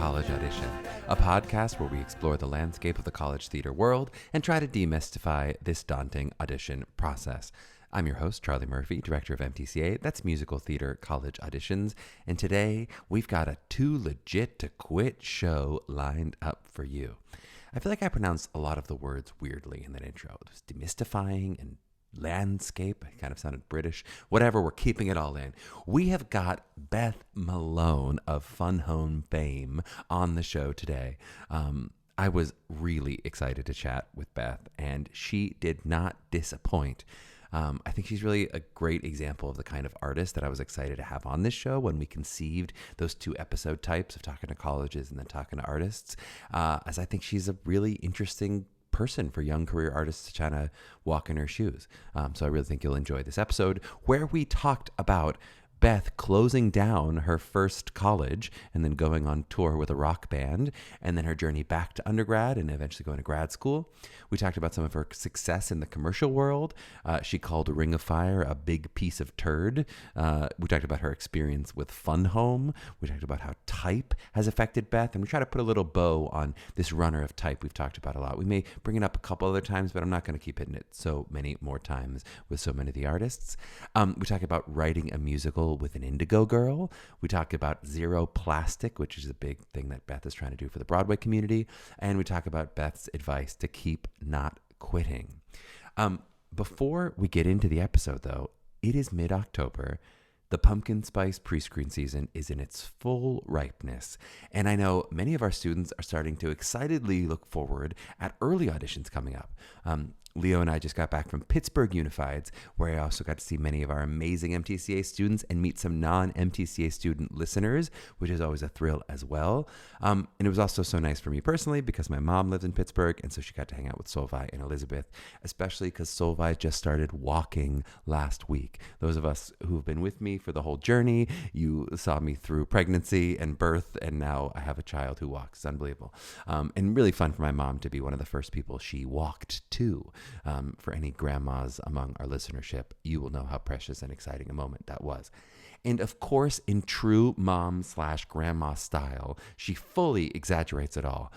College Audition, a podcast where we explore the landscape of the college theater world and try to demystify this daunting audition process. I'm your host, Charlie Murphy, director of MTCA, that's Musical Theater College Auditions, and today we've got a Too Legit to Quit show lined up for you. I feel like I pronounced a lot of the words weirdly in that intro. It was demystifying and landscape. It kind of sounded British. Whatever, we're keeping it all in. We have got Beth Malone of Fun Home fame on the show today. I was really excited to chat with Beth, and she did not disappoint. I think she's really a great example of the kind of artist that I was excited to have on this show when we conceived those two episode types of talking to colleges and then talking to artists, as I think she's a really interesting person for young career artists to try to walk in her shoes. So I really think you'll enjoy this episode where we talked about Beth closing down her first college and then going on tour with a rock band, and then her journey back to undergrad and eventually going to grad school. We talked about some of her success in the commercial world. She called Ring of Fire a big piece of turd. We talked about her experience with Fun Home. We talked about how type has affected Beth, and we try to put a little bow on this runner of type we've talked about a lot. We may bring it up a couple other times, but I'm not going to keep hitting it so many more times with so many of the artists. We talk about writing a musical with an Indigo Girl. We talk about zero plastic, which is a big thing that Beth is trying to do for the Broadway community. And we talk about Beth's advice to keep not quitting. Before we get into the episode, though, it is mid-October. The pumpkin spice pre-screen season is in its full ripeness, and I know many of our students are starting to excitedly look forward at early auditions coming up. Leo and I just got back from Pittsburgh Unifieds, where I also got to see many of our amazing MTCA students and meet some non-MTCA student listeners, which is always a thrill as well. And it was also so nice for me personally because my mom lives in Pittsburgh, and so she got to hang out with Solvay and Elizabeth, especially because Solvay just started walking last week. Those of us who've been with me for the whole journey, you saw me through pregnancy and birth, and now I have a child who walks. It's unbelievable. And really fun for my mom to be one of the first people she walked to. For any grandmas among our listenership, you will know how precious and exciting a moment that was. And of course, in true mom/grandma style, she fully exaggerates it all.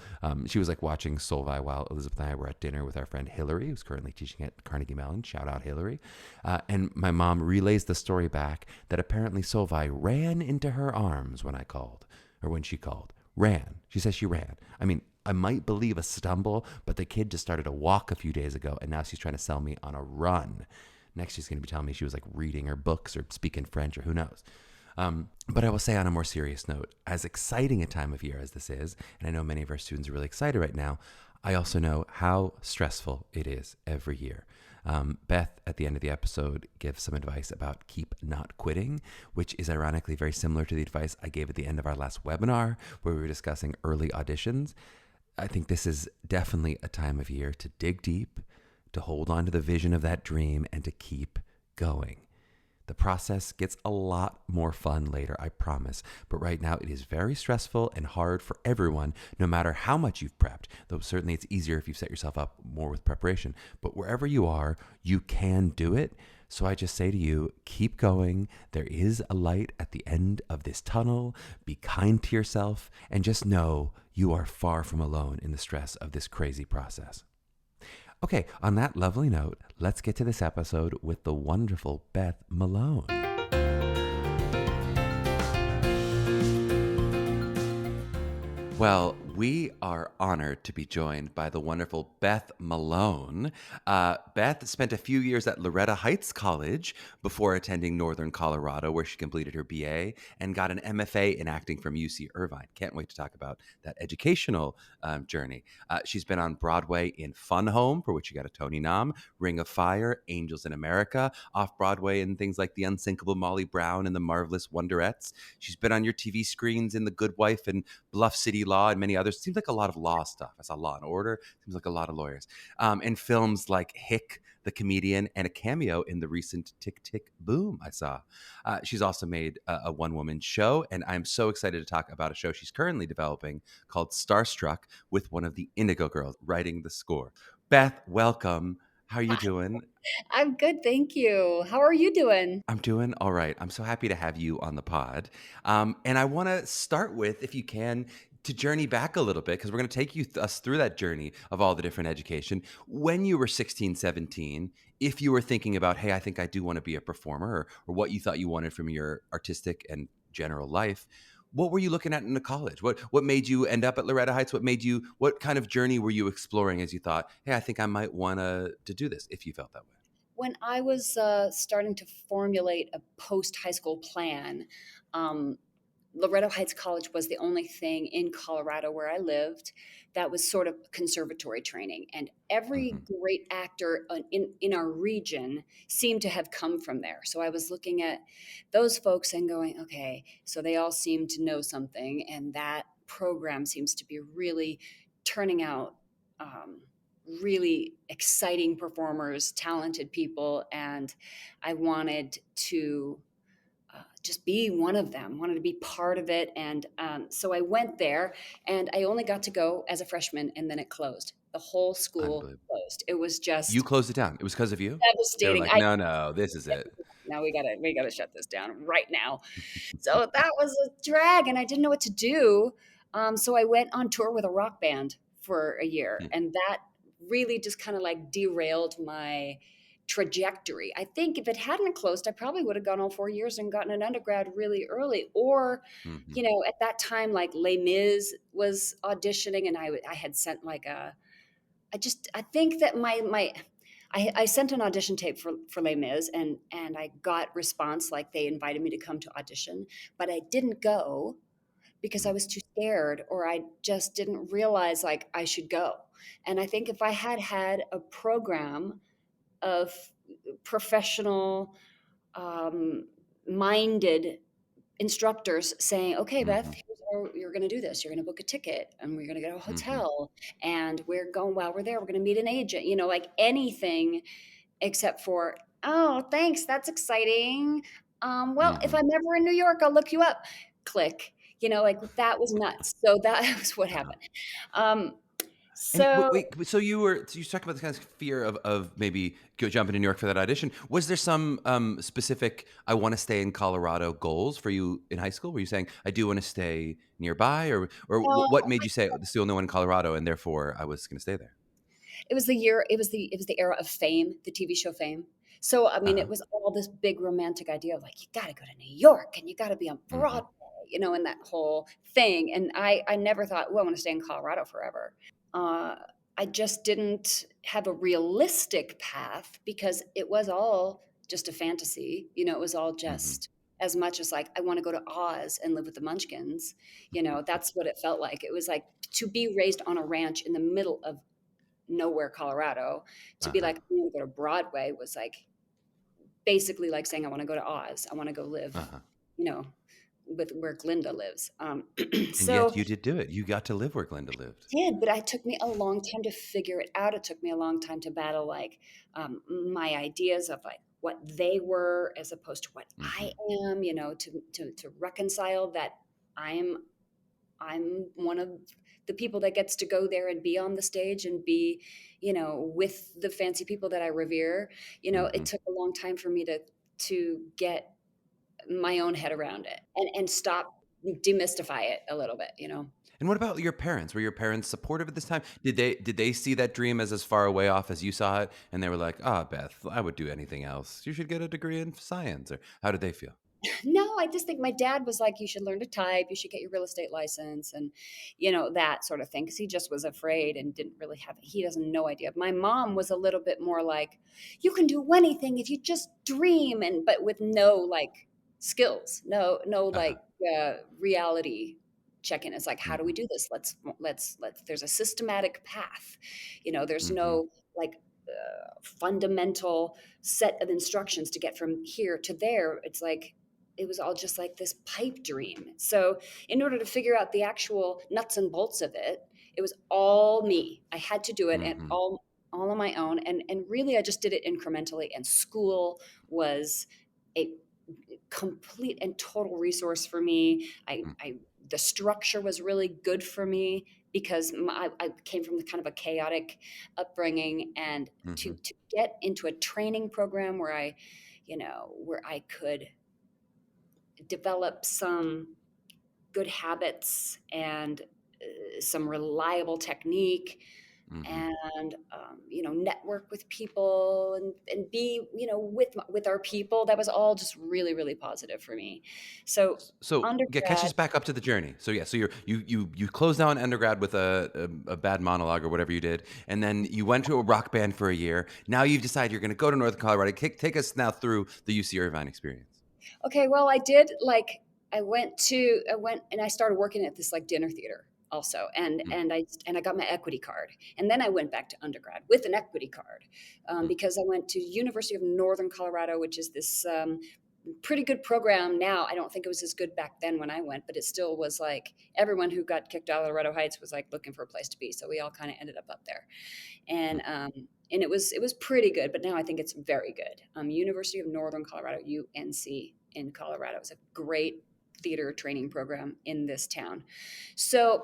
She was like watching Solvay while Elizabeth and I were at dinner with our friend Hillary, who's currently teaching at Carnegie Mellon. Shout out Hillary. And my mom relays the story back that apparently Solvay ran into her arms when I called, or when she called. Ran. She says she ran. I mean, I might believe a stumble, but the kid just started a walk a few days ago, and now she's trying to sell me on a run. Next, she's going to be telling me she was like reading her books or speaking French or who knows. But I will say on a more serious note, as exciting a time of year as this is, and I know many of our students are really excited right now, I also know how stressful it is every year. Beth, at the end of the episode, gives some advice about keep not quitting, which is ironically very similar to the advice I gave at the end of our last webinar, where we were discussing early auditions. I think this is definitely a time of year to dig deep, to hold on to the vision of that dream, and to keep going. The process gets a lot more fun later, I promise. But right now, it is very stressful and hard for everyone, no matter how much you've prepped. Though certainly it's easier if you've set yourself up more with preparation. But wherever you are, you can do it. So I just say to you, keep going. There is a light at the end of this tunnel. Be kind to yourself, and just know you are far from alone in the stress of this crazy process. Okay, on that lovely note, let's get to this episode with the wonderful Beth Malone. Well, we are honored to be joined by the wonderful Beth Malone. Beth spent a few years at Loretta Heights College before attending Northern Colorado, where she completed her BA and got an MFA in acting from UC Irvine. Can't wait to talk about that educational journey. She's been on Broadway in Fun Home, for which she got a Tony nom, Ring of Fire, Angels in America, off-Broadway in things like The Unsinkable Molly Brown and The Marvelous Wonderettes. She's been on your TV screens in The Good Wife and Bluff City Law and many others. Seems like a lot of law stuff. I saw Law and Order. Seems like a lot of lawyers. And films like Hick, the Comedian, and a cameo in the recent Tick, Tick, Boom I saw. She's also made a one-woman show, and I'm so excited to talk about a show she's currently developing called STARSTRUCK with one of the Indigo Girls writing the score. Beth, welcome. How are you doing? I'm good, thank you. How are you doing? I'm doing all right. I'm so happy to have you on the pod. And I want to start with, if you can, to journey back a little bit, because we're going to take us through that journey of all the different education. When you were 16, 17, if you were thinking about, hey, I think I do want to be a performer, or what you thought you wanted from your artistic and general life, what were you looking at in the college? What made you end up at Loretta Heights? What kind of journey were you exploring as you thought, hey, I think I might want to do this, if you felt that way? When I was starting to formulate a post high school plan, um, Loretto Heights College was the only thing in Colorado where I lived that was sort of conservatory training. And every Hmm. great actor in our region seemed to have come from there. So I was looking at those folks and going, okay, so they all seem to know something. And that program seems to be really turning out really exciting performers, talented people. And I wanted to just be one of them, wanted to be part of it. And so I went there, and I only got to go as a freshman, and then it closed. The whole school Unbelievable. closed. It was You just closed it down. It was because of you? They were devastating. like, no, no, this is it. Now we gotta shut this down right now. So that was a drag, and I didn't know what to do. So I went on tour with a rock band for a year, and that really just kind of like derailed my trajectory. I think if it hadn't closed, I probably would have gone all 4 years and gotten an undergrad really early. Or, Mm-hmm. at that time, like Les Mis was auditioning, and I had sent like I think that I sent an audition tape for Les Mis, and I got response like they invited me to come to audition, but I didn't go because I was too scared, or I just didn't realize like I should go. And I think if I had had a program of professional minded instructors saying, okay, Mm-hmm. Beth, here's how you're going to do this. You're going to book a ticket, and we're going to get a Mm-hmm. hotel, and we're going, while we're there, we're going to meet an agent, like anything except for, oh, thanks. That's exciting. Well, if Mm-hmm. I'm ever in New York, I'll look you up. Click, like that was nuts. So that was what Uh-huh. happened. Um, And so wait, so you talked about the kind of fear of maybe jumping to New York for that audition. Was there some specific I want to stay in Colorado goals for you in high school? Were you saying I do want to stay nearby, or uh, what made you say, oh, this is the only one in Colorado, and therefore I was going to stay there? it was the era of Fame, the TV show Fame. So I Uh mean, huh. it was all this big romantic idea of like, you got to go to New York, and you got to be on Mm-hmm. Broadway, and that whole thing. And I never thought, well, I want to stay in Colorado forever. Uh, I just didn't have a realistic path because it was all just a fantasy. It was all Mm-hmm. just as much as like, I want to go to Oz and live with the Munchkins. That's what it felt like. It was like to be raised on a ranch in the middle of nowhere, Colorado, to Uh be huh. like, I want to go to Broadway was like basically like saying, I want to go to Oz. I want to go live, Uh huh. you know, with where Glinda lives. And So yet you did do it. You got to live where Glinda lived. but it took me a long time to figure it out. It took me a long time to battle like my ideas of like what they were as opposed to what I Mm-hmm. am, to reconcile that I'm I'm one of the people that gets to go there and be on the stage and be, with the fancy people that I revere. Mm-hmm. It took a long time for me to get my own head around it and stop demystify it a little bit. And what about your parents? Were your parents supportive at this time? Did they see that dream as far away off as you saw it, and they were like, "Ah, Beth, I would do anything else. You should get a degree in science." Or how did they feel? No, I just think my dad was like, you should learn to type, you should get your real estate license, and that sort of thing, because he just was afraid and didn't really have he doesn't no idea. My mom was a little bit more like, you can do anything if you just dream, and but with no like skills, no Uh huh. like reality check-in. It's like, how do we Mm-hmm. do this? Let's there's a systematic path. There's Mm-hmm. no like fundamental set of instructions to get from here to there. It's like it was all just like this pipe dream. So, in order to figure out the actual nuts and bolts of it, it was all me. I had to do it and Mm-hmm. all on my own. And really, I just did it incrementally. And school was a complete and total resource for me. The structure was really good for me because I came from the kind of a chaotic upbringing, and Mm-hmm. to get into a training program where I could develop some good habits and some reliable technique, Mm-hmm. and network with people, and be with our people. That was all just really, really positive for me. So So yeah, catch undergrad. us back up to the journey. So yeah, so you closed down undergrad with a bad monologue or whatever you did, and then you went to a rock band for a year. Now you've decided you're going to go to Northern Colorado. Take us now through the UC Irvine experience. Okay, well, I did like I went and I started working at this like dinner theater also, Mm, and I got my equity card, and then I went back to undergrad with an equity card, mm, because I went to University of Northern Colorado, which is this pretty good program now. I don't think it was as good back then when I went, but it still was like everyone who got kicked out of Loretto Heights was like looking for a place to be, so we all kind of ended up there, mm, and it was pretty good. But now I think it's very good. University of Northern Colorado, UNC in Colorado, is a great theater training program in this town. So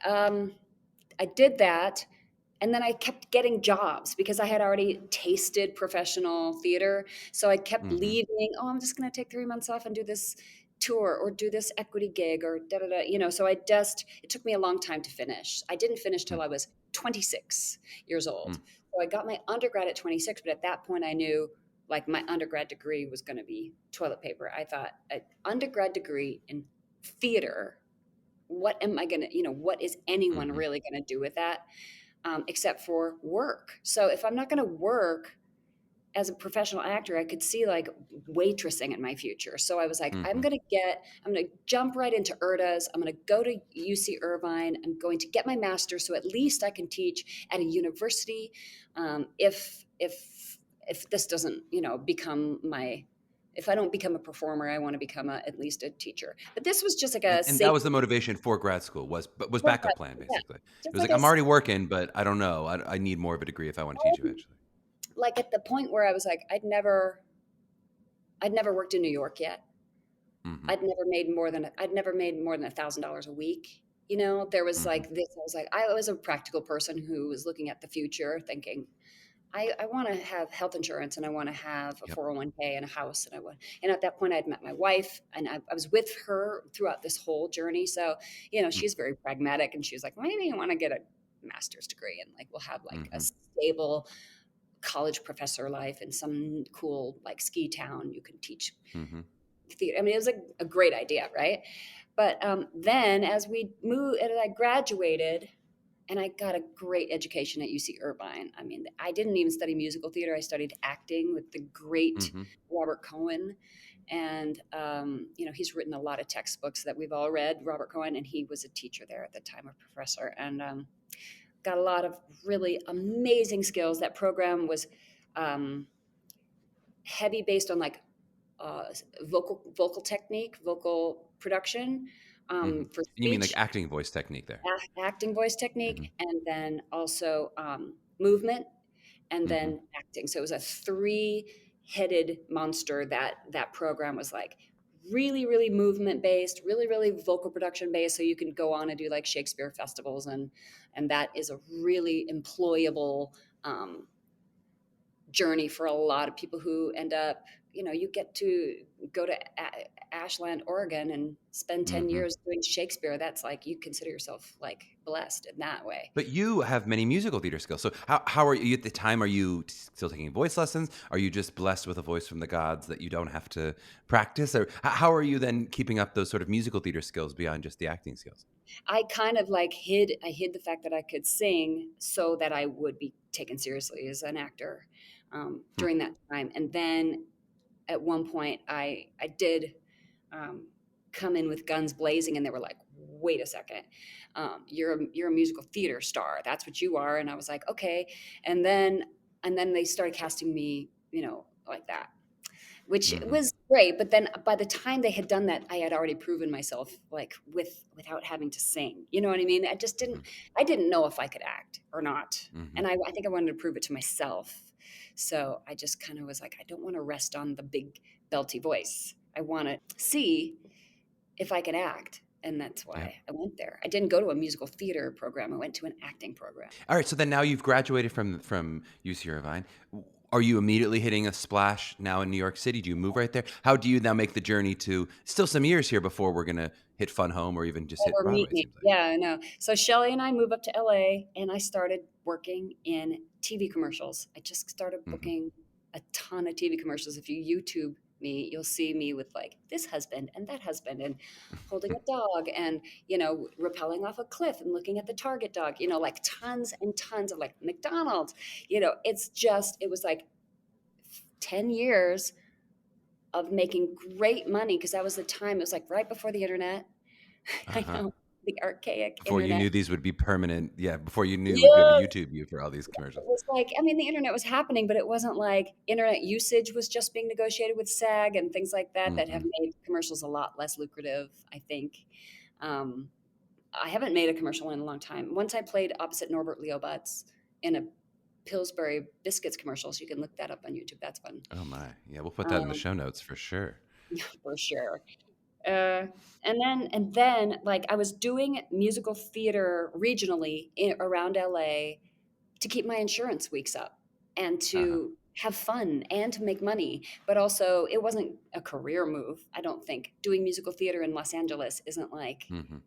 um, I did that, and then I kept getting jobs because I had already tasted professional theater. So I kept mm-hmm, leaving. Oh, I'm just going to take 3 months off and do this tour or do this equity gig or da da da. So it took me a long time to finish. I didn't finish till mm, I was 26 years mm, old. So I got my undergrad at 26, but at that point I knew like my undergrad degree was going to be toilet paper. I thought an undergrad degree in theater, what am I going to, what is anyone mm-hmm, really going to do with that? Except for work. So if I'm not going to work as a professional actor, I could see like waitressing in my future. So I was like, mm-hmm. I'm going to jump right into URDAs. I'm going to go to UC Irvine. I'm going to get my master's, so at least I can teach at a university. If this doesn't, become my, if I don't become a performer, I want to become at least a teacher. But this was just like a And that safe was the motivation for grad school was backup plan yeah, basically. It just was like like a I'm already working, but I don't know. I need more of a degree if I want to teach eventually. like at the point where I was like, I'd never worked in New York yet. Mm-hmm, I'd never made more than $1,000 a week. There was mm-hmm, like this. I was a practical person who was looking at the future, thinking, I want to have health insurance, and I want to have a yep, 401k and a house. And at that point I'd met my wife, and I was with her throughout this whole journey. So, mm, she's very pragmatic, and she's like, maybe you want to get a master's degree, and like, we'll have like a mm-hmm, stable college professor life in some cool like ski town. You can teach mm-hmm, theater. I mean, it was like a great idea, right? But then as I graduated, and I got a great education at UC Irvine. I mean, I didn't even study musical theater. I studied acting with the great mm-hmm. Robert Cohen. And, he's written a lot of textbooks that we've all read, Robert Cohen, and he was a teacher there at the time, a professor, and got a lot of really amazing skills. That program was um, heavy based on like uh, vocal technique, vocal production, Mm-hmm. for You mean like speech, acting voice technique there? acting voice Mm-hmm, technique, and then also movement, and mm-hmm, then acting. So it was a three-headed monster. That program was like really, really movement based, really, really vocal production based. So you can go on and do like Shakespeare festivals, and that is a really employable um, journey for a lot of people who end up, you get to go to Ashland, Oregon, and spend 10 mm-hmm. years doing Shakespeare. That's like, you consider yourself like blessed in that way. But you have many musical theater skills. So how are you at the time? Are you still taking voice lessons? Are you just blessed with a voice from the gods that you don't have to practice? Or how are you then keeping up those sort of musical theater skills beyond just the acting skills? I kind of like I hid the fact that I could sing so that I would be taken seriously as an actor Hmm. during that time. And then at one point I did um, come in with guns blazing, and they were like, wait a second, you're a musical theater star, that's what you are. And I was like, okay. And then they started casting me, like that, which Mm-hmm. was great. But then by the time they had done that, I had already proven myself, like without having to sing. You know what I mean? I didn't know if I could act or not. Mm-hmm. And I think I wanted to prove it to myself. So I just kind of was like, I don't want to rest on the big belty voice. I want to see if I can act. And that's Yeah. why I went there. I didn't go to a musical theater program. I went to an acting program. All right. So then now you've graduated from UC Irvine. Are you immediately hitting a splash now in New York City? Do you move right there? How do you now make the journey to still some years here before we're gonna hit Fun Home or even just hit Or Broadway, meet it me. seems like. Yeah, I know. So Shelly and I moved up to LA and I started working in TV commercials. I just started Hmm. booking a ton of TV commercials. If you YouTube me, you'll see me with like this husband and that husband and holding a dog and, rappelling off a cliff and looking at the target dog, like tons and tons of like McDonald's. It was like 10 years of making great money because that was the time. It was like right before the internet. I Uh-huh. know, the archaic Before you internet. knew these would be permanent. Yeah. Before you knew we'd be able to Yes, YouTube you for all these it commercials. was like, I mean, the internet was happening, but it wasn't like internet usage was just being negotiated with SAG and things like that that have Hmm. made commercials a lot less lucrative, I think. Um, I haven't made a commercial in a long time. Once I played opposite Norbert Leo Butz in a Pillsbury biscuits commercial, so you can look that up on YouTube. That's fun. Oh my. Yeah, we'll put that in the Um, show notes for sure. for sure. Uh, and then, like I was doing musical theater regionally around LA to keep my insurance weeks up and Uh-huh. to have fun and to make money. But also, it wasn't a career move. I don't think doing musical theater in Los Angeles isn't like Hmm.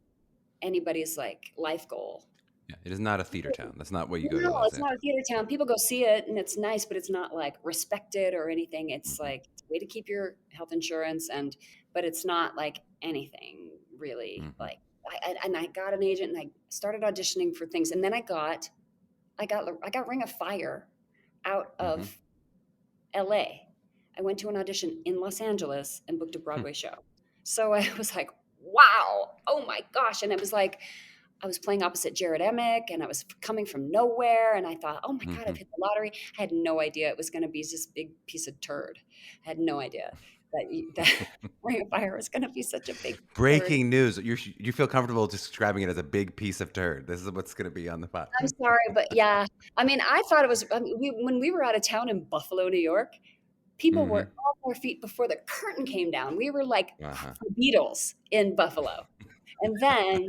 anybody's like life goal. Yeah, it is not a theater town. That's not what you go to No, Los it's not a Angeles. theater town. People go see it and it's nice, but it's not like respected or anything. It's Hmm. like it's a way to keep your health insurance but it's not like anything really Hmm. like and I got an agent and I started auditioning for things and then I got Ring of Fire out Hmm. of LA. I went to an audition in Los Angeles and booked a Hmm. Broadway show. So I was like, wow, oh my gosh. And it was like, I was playing opposite Jared Emick and I was coming from nowhere. And I thought, oh my God, Hmm. I've hit the lottery. I had no idea it was going to be this big piece of turd. I had no idea that Ring of Fire was going to be such a big turd. Breaking news. You feel comfortable describing it as a big piece of turd. This is what's going to be on the pot. I'm sorry, but yeah, I mean, I thought it was, I mean, when we were out of town in Buffalo, New York, people Hmm. were off their feet before the curtain came down. We were like Uh-huh. the Beatles in Buffalo. And then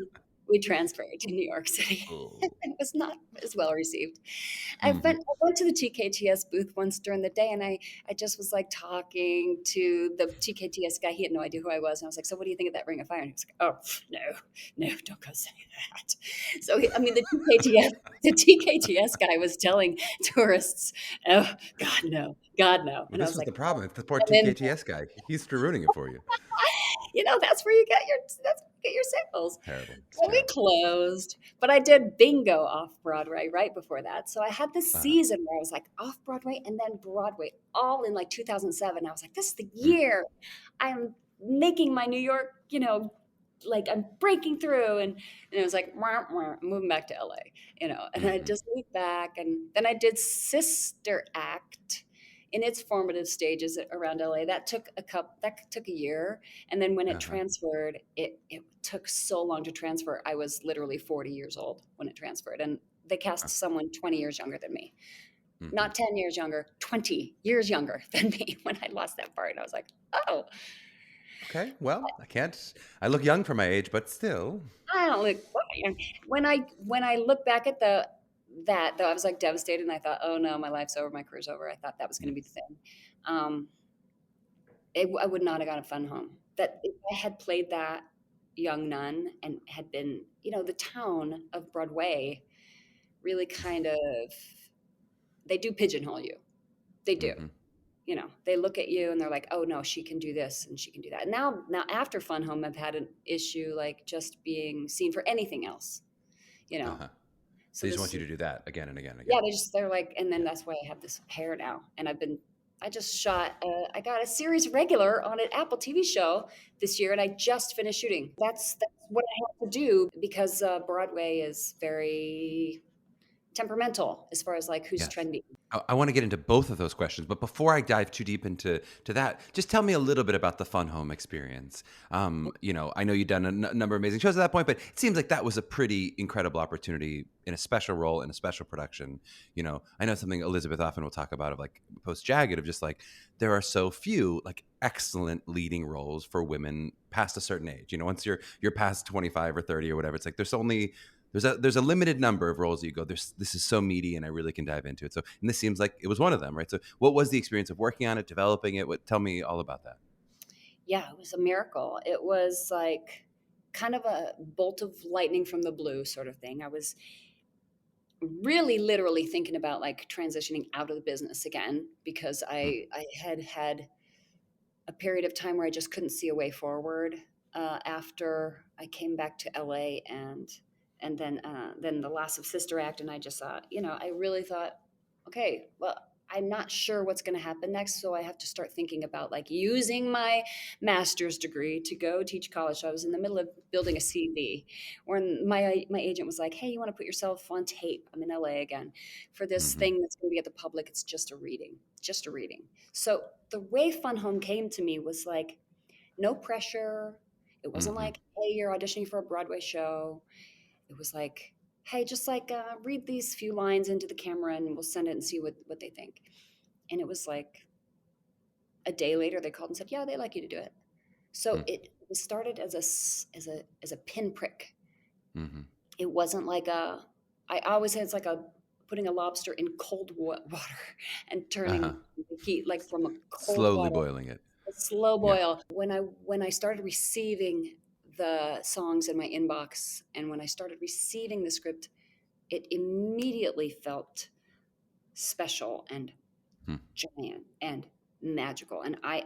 we transferred to New York City. Oh. It was not as well received. Hmm. I went to the TKTS booth once during the day and I just was like talking to the TKTS guy. He had no idea who I was. And I was like, so what do you think of that Ring of Fire? And he was like, oh, no, don't go say that. So, I mean, the TKTS guy was telling tourists, oh, God, no. Well, And I this was was like, the problem. It's the poor and then TKTS guy. He's ruining it for you. that's where you get your sales. Terrible. It's So we terrible. closed, but I did bingo off Broadway right before that. So I had this Uh-huh. season where I was like off Broadway and then Broadway all in like 2007. I was like, this is the Mm. year I'm making my New York, like I'm breaking through. And it was like, wah, wah, I'm moving back to LA, and I Hmm. just moved back. And then I did Sister Act in its formative stages around LA. That took a year. And then when it Uh-huh. transferred, it took so long to transfer. I was literally 40 years old when it transferred. And they cast someone 20 years younger than me. Hmm. Not 10 years younger, 20 years younger than me when I lost that part. And I was like, oh, Okay. Well, I look young for my age, but still. I don't look quite young. When I look back at that though, I was like devastated and I thought, oh no, my life's over, my career's over. I thought that was going to be the thing. Um, I would not have got a Fun Home. That if I had played that young nun and had been, the town of Broadway really kind of, they do pigeonhole you. They do. Hmm. They look at you and they're like, oh no, she can do this and she can do that. And now after Fun Home, I've had an issue like just being seen for anything else, you know. Uh-huh. So They just want this, you to do that again and again and yeah, again. they're like, and then Yeah. that's why I have this hair now. And I just shot, I got a series regular on an Apple TV show this year, and I just finished shooting. That's what I have to do because Broadway is very temperamental as far as like who's Yes. trendy. I want to get into both of those questions, but before I dive too deep into that, just tell me a little bit about the Fun Home experience. I know you've done a number of amazing shows at that point, but it seems like that was a pretty incredible opportunity in a special role in a special production. I know something Elizabeth often will talk about of like post Jagged of just like there are so few like excellent leading roles for women past a certain age. Once you're past 25 or 30 or whatever, it's like there's a limited number of roles that you go, this is so meaty and I really can dive into it. So, and this seems like it was one of them, right? So what was the experience of working on it, developing it? Tell me all about that. Yeah, it was a miracle. It was like kind of a bolt of lightning from the blue sort of thing. I was really literally thinking about like transitioning out of the business again because Mm. I had a period of time where I just couldn't see a way forward after I came back to LA and then the loss of Sister Act, and I just thought, I really thought, okay, well, I'm not sure what's going to happen next, so I have to start thinking about like using my master's degree to go teach college. So I was in the middle of building a CV when my agent was like, "Hey, you want to put yourself on tape? I'm in LA again for this Mm-hmm. thing that's going to be at the public. It's just a reading, just a reading." So the way Fun Home came to me was like no pressure. It wasn't Mm-hmm. like, "Hey, you're auditioning for a Broadway show." It was like, "Hey, just like read these few lines into the camera and we'll send it and see what they think." And it was like a day later they called and said, "Yeah, they'd like you to do it." So it started as a pinprick. Mm-hmm. It wasn't like I always say it's like a putting a lobster in cold water and Uh-huh. turning the heat like from a cold Slowly water, boiling it. a slow Yeah. boil. When I started receiving the songs in my inbox and when I started receiving the script, it immediately felt special and Hmm. giant and magical. And I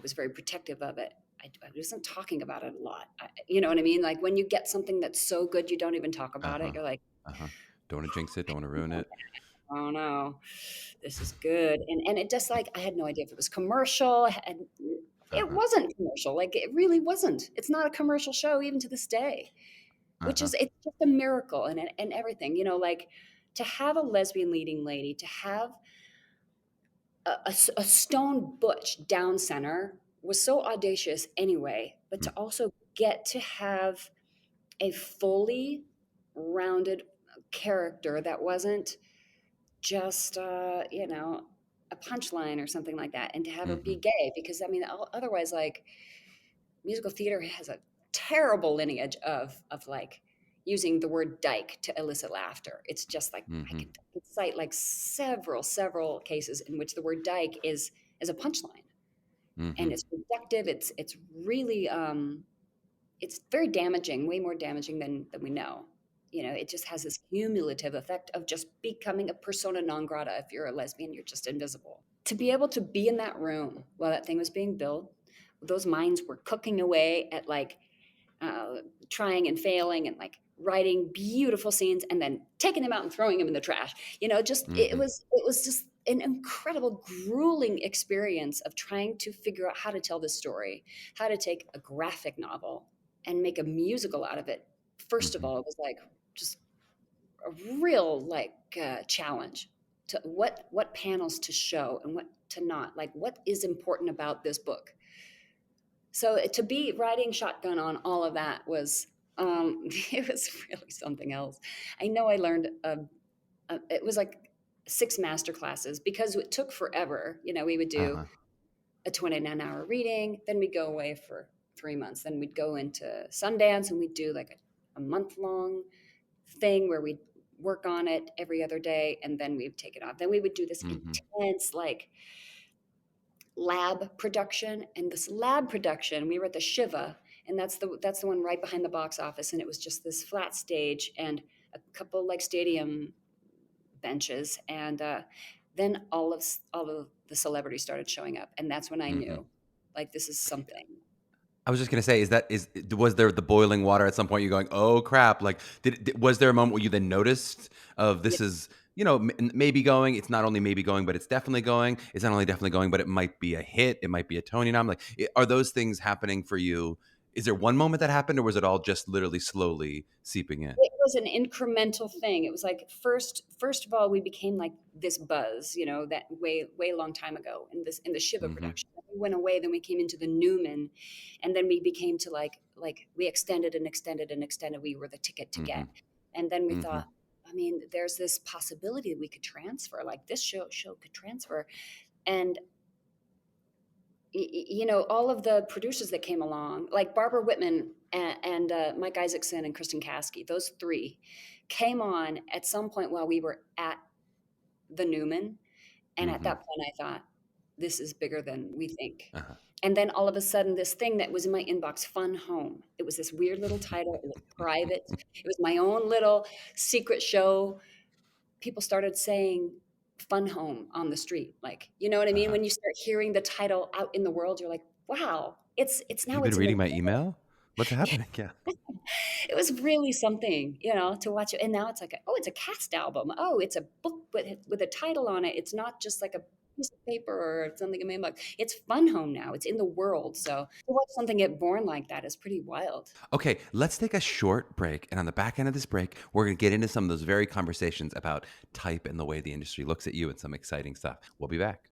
was very protective of it. I wasn't talking about it a lot. You know what I mean? Like when you get something that's so good, you don't even talk about it. Uh-huh. You're like, Uh-huh. Don't want to jinx it. Don't want to ruin it. oh no, this is good. And it just like, I had no idea if it was commercial. And it Uh-huh. wasn't commercial. Like it really wasn't. It's not a commercial show even to this day, which Uh-huh. is, it's just a miracle and everything, like to have a lesbian leading lady, to have a stone butch down center was so audacious anyway, but Hmm. to also get to have a fully rounded character that wasn't just a punchline or something like that, and to have her Mm-hmm. be gay, because I mean otherwise like musical theater has a terrible lineage of like using the word dyke to elicit laughter. It's just like I Mm-hmm. could cite like several cases in which the word dyke is a punchline, Mm-hmm. and it's reductive. It's really it's very damaging, way more damaging than we know. It just has this cumulative effect of just becoming a persona non grata. If you're a lesbian, you're just invisible. To be able to be in that room while that thing was being built, those minds were cooking away at like uh, trying and failing and like writing beautiful scenes and then taking them out and throwing them in the trash. Just it Mm-hmm. was it was just an incredible grueling experience of trying to figure out how to tell this story, how to take a graphic novel and make a musical out of it. First of Mm-hmm. all, it was like just a real like challenge to what panels to show and what to not, like what is important about this book. So to be riding shotgun on all of that was it was really something else. I know I learned it was like 6 master classes because it took forever. We would do Uh-huh. a 29-hour reading, then we'd go away for 3 months, then we'd go into Sundance and we'd do like a month long thing where we'd work on it every other day and then we'd take it off. Then we would do this Mm-hmm. intense like lab production, and this lab production we were at the Shiva, and that's the one right behind the box office, and it was just this flat stage and a couple like stadium benches, and then all of the celebrities started showing up, and that's when I Mm-hmm. knew like this is something. I was just gonna say, was there the boiling water at some point? You're going, oh crap! Like, was there a moment where you then noticed of Yeah, this is maybe going? It's not only maybe going, but it's definitely going. It's not only definitely going, but it might be a hit. It might be a Tony nom. Like, are those things happening for you? Is there one moment that happened, or was it all just literally slowly seeping in? it was an incremental thing. It was like first of all, we became like this buzz, that way long time ago in the Shiva Mm-hmm. production. We went away, then we came into the Newman, and then we became to like we extended and extended and extended. We were the ticket to Mm-hmm. get, and then we Mm-hmm. thought, I mean, there's this possibility that we could transfer, like this show could transfer, and all of the producers that came along, like Barbara Whitman and Mike Isaacson and Kristen Kasky, those three came on at some point while we were at the Newman. And at Mm-hmm. that point, I thought, this is bigger than we think. Uh-huh. And then all of a sudden, this thing that was in my inbox, Fun Home. It was this weird little title. It was private. It was my own little secret show. People started saying Fun Home on the street. Like, you know what I mean? Uh-huh. When you start hearing the title out in the world, you're like, wow, Have you now been it's in the reading my world. email? What's happening? Yeah. It was really something, to watch it. And now it's like, oh, it's a cast album. Oh, it's a book with a title on it. It's not just like a piece of paper or something in my book. It's Fun Home now. It's in the world. So to watch something get born like that is pretty wild. Okay, let's take a short break. And on the back end of this break, we're going to get into some of those very conversations about type and the way the industry looks at you and some exciting stuff. We'll be back.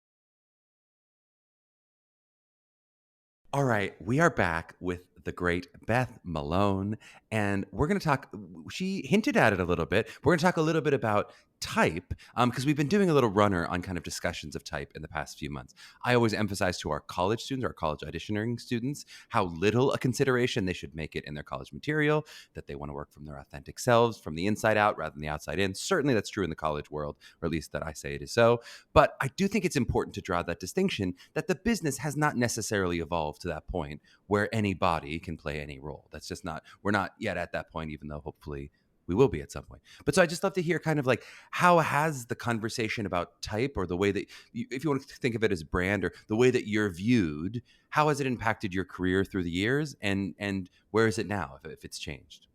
All right, we are back with the great Beth Malone, and we're going to talk. She hinted at it a little bit. We're going to talk a little bit about type because we've been doing a little runner on kind of discussions of type in the past few months. I always emphasize to our college students, our college auditioning students, how little a consideration they should make it in their college material, that they want to work from their authentic selves, from the inside out rather than the outside in. Certainly that's true in the college world, or at least that I say it is so. But I do think it's important to draw that distinction that the business has not necessarily evolved to that point where anybody can play any role. That's just not, we're not yet at that point, even though hopefully we will be at some point. But so I just love to hear kind of like how has the conversation about type or the way that if you want to think of it as brand or the way that you're viewed, how has it impacted your career through the years and where is it now if it's changed?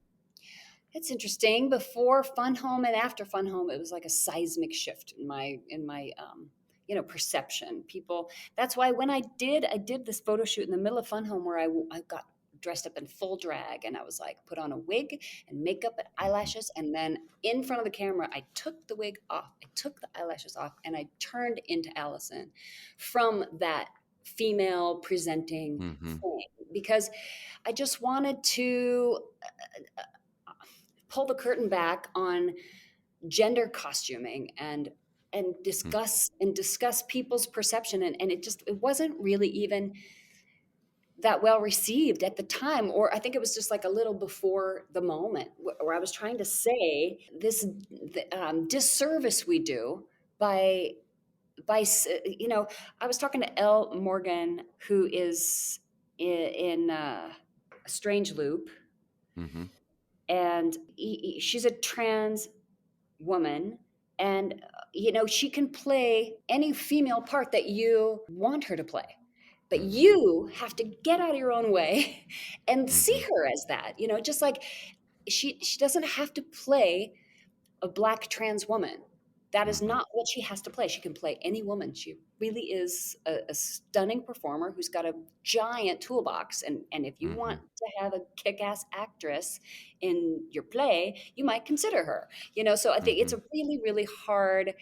It's interesting. Before Fun Home and after Fun Home, it was like a seismic shift in my perception. People. That's why when I did this photo shoot in the middle of Fun Home where I got dressed up in full drag and I was like put on a wig and makeup and Mm-hmm. eyelashes, and then in front of the camera I took the wig off, I took the eyelashes off, and I turned into Allison from that female presenting Mm-hmm. thing because I just wanted to pull the curtain back on gender costuming and discuss people's perception, and it wasn't really even that well received at the time, or I think it was just like a little before the moment where I was trying to say this disservice we do by I was talking to Elle Morgan, who is in Strange Loop, Mm-hmm. and she's a trans woman, and she can play any female part that you want her to play, but Mm-hmm. you have to get out of your own way and see Mm-hmm. her as that, just like she doesn't have to play a black trans woman. That is Mm-hmm. not what she has to play. She can play any woman. She really is a stunning performer who's got a giant toolbox. And if you Mm-hmm. want to have a kick-ass actress in your play, you might consider her. So I think Mm-hmm. it's a really, really hard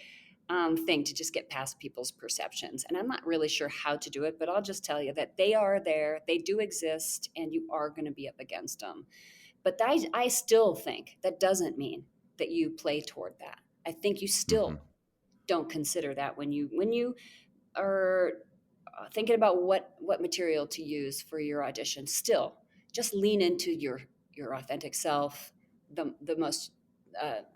thing to just get past people's perceptions. And I'm not really sure how to do it, but I'll just tell you that they are there, they do exist, and you are going to be up against them. But I still think that doesn't mean that you play toward that. I think you Mm-hmm. still don't consider that when you are thinking about what material to use for your audition. Still, just lean into your authentic self, the most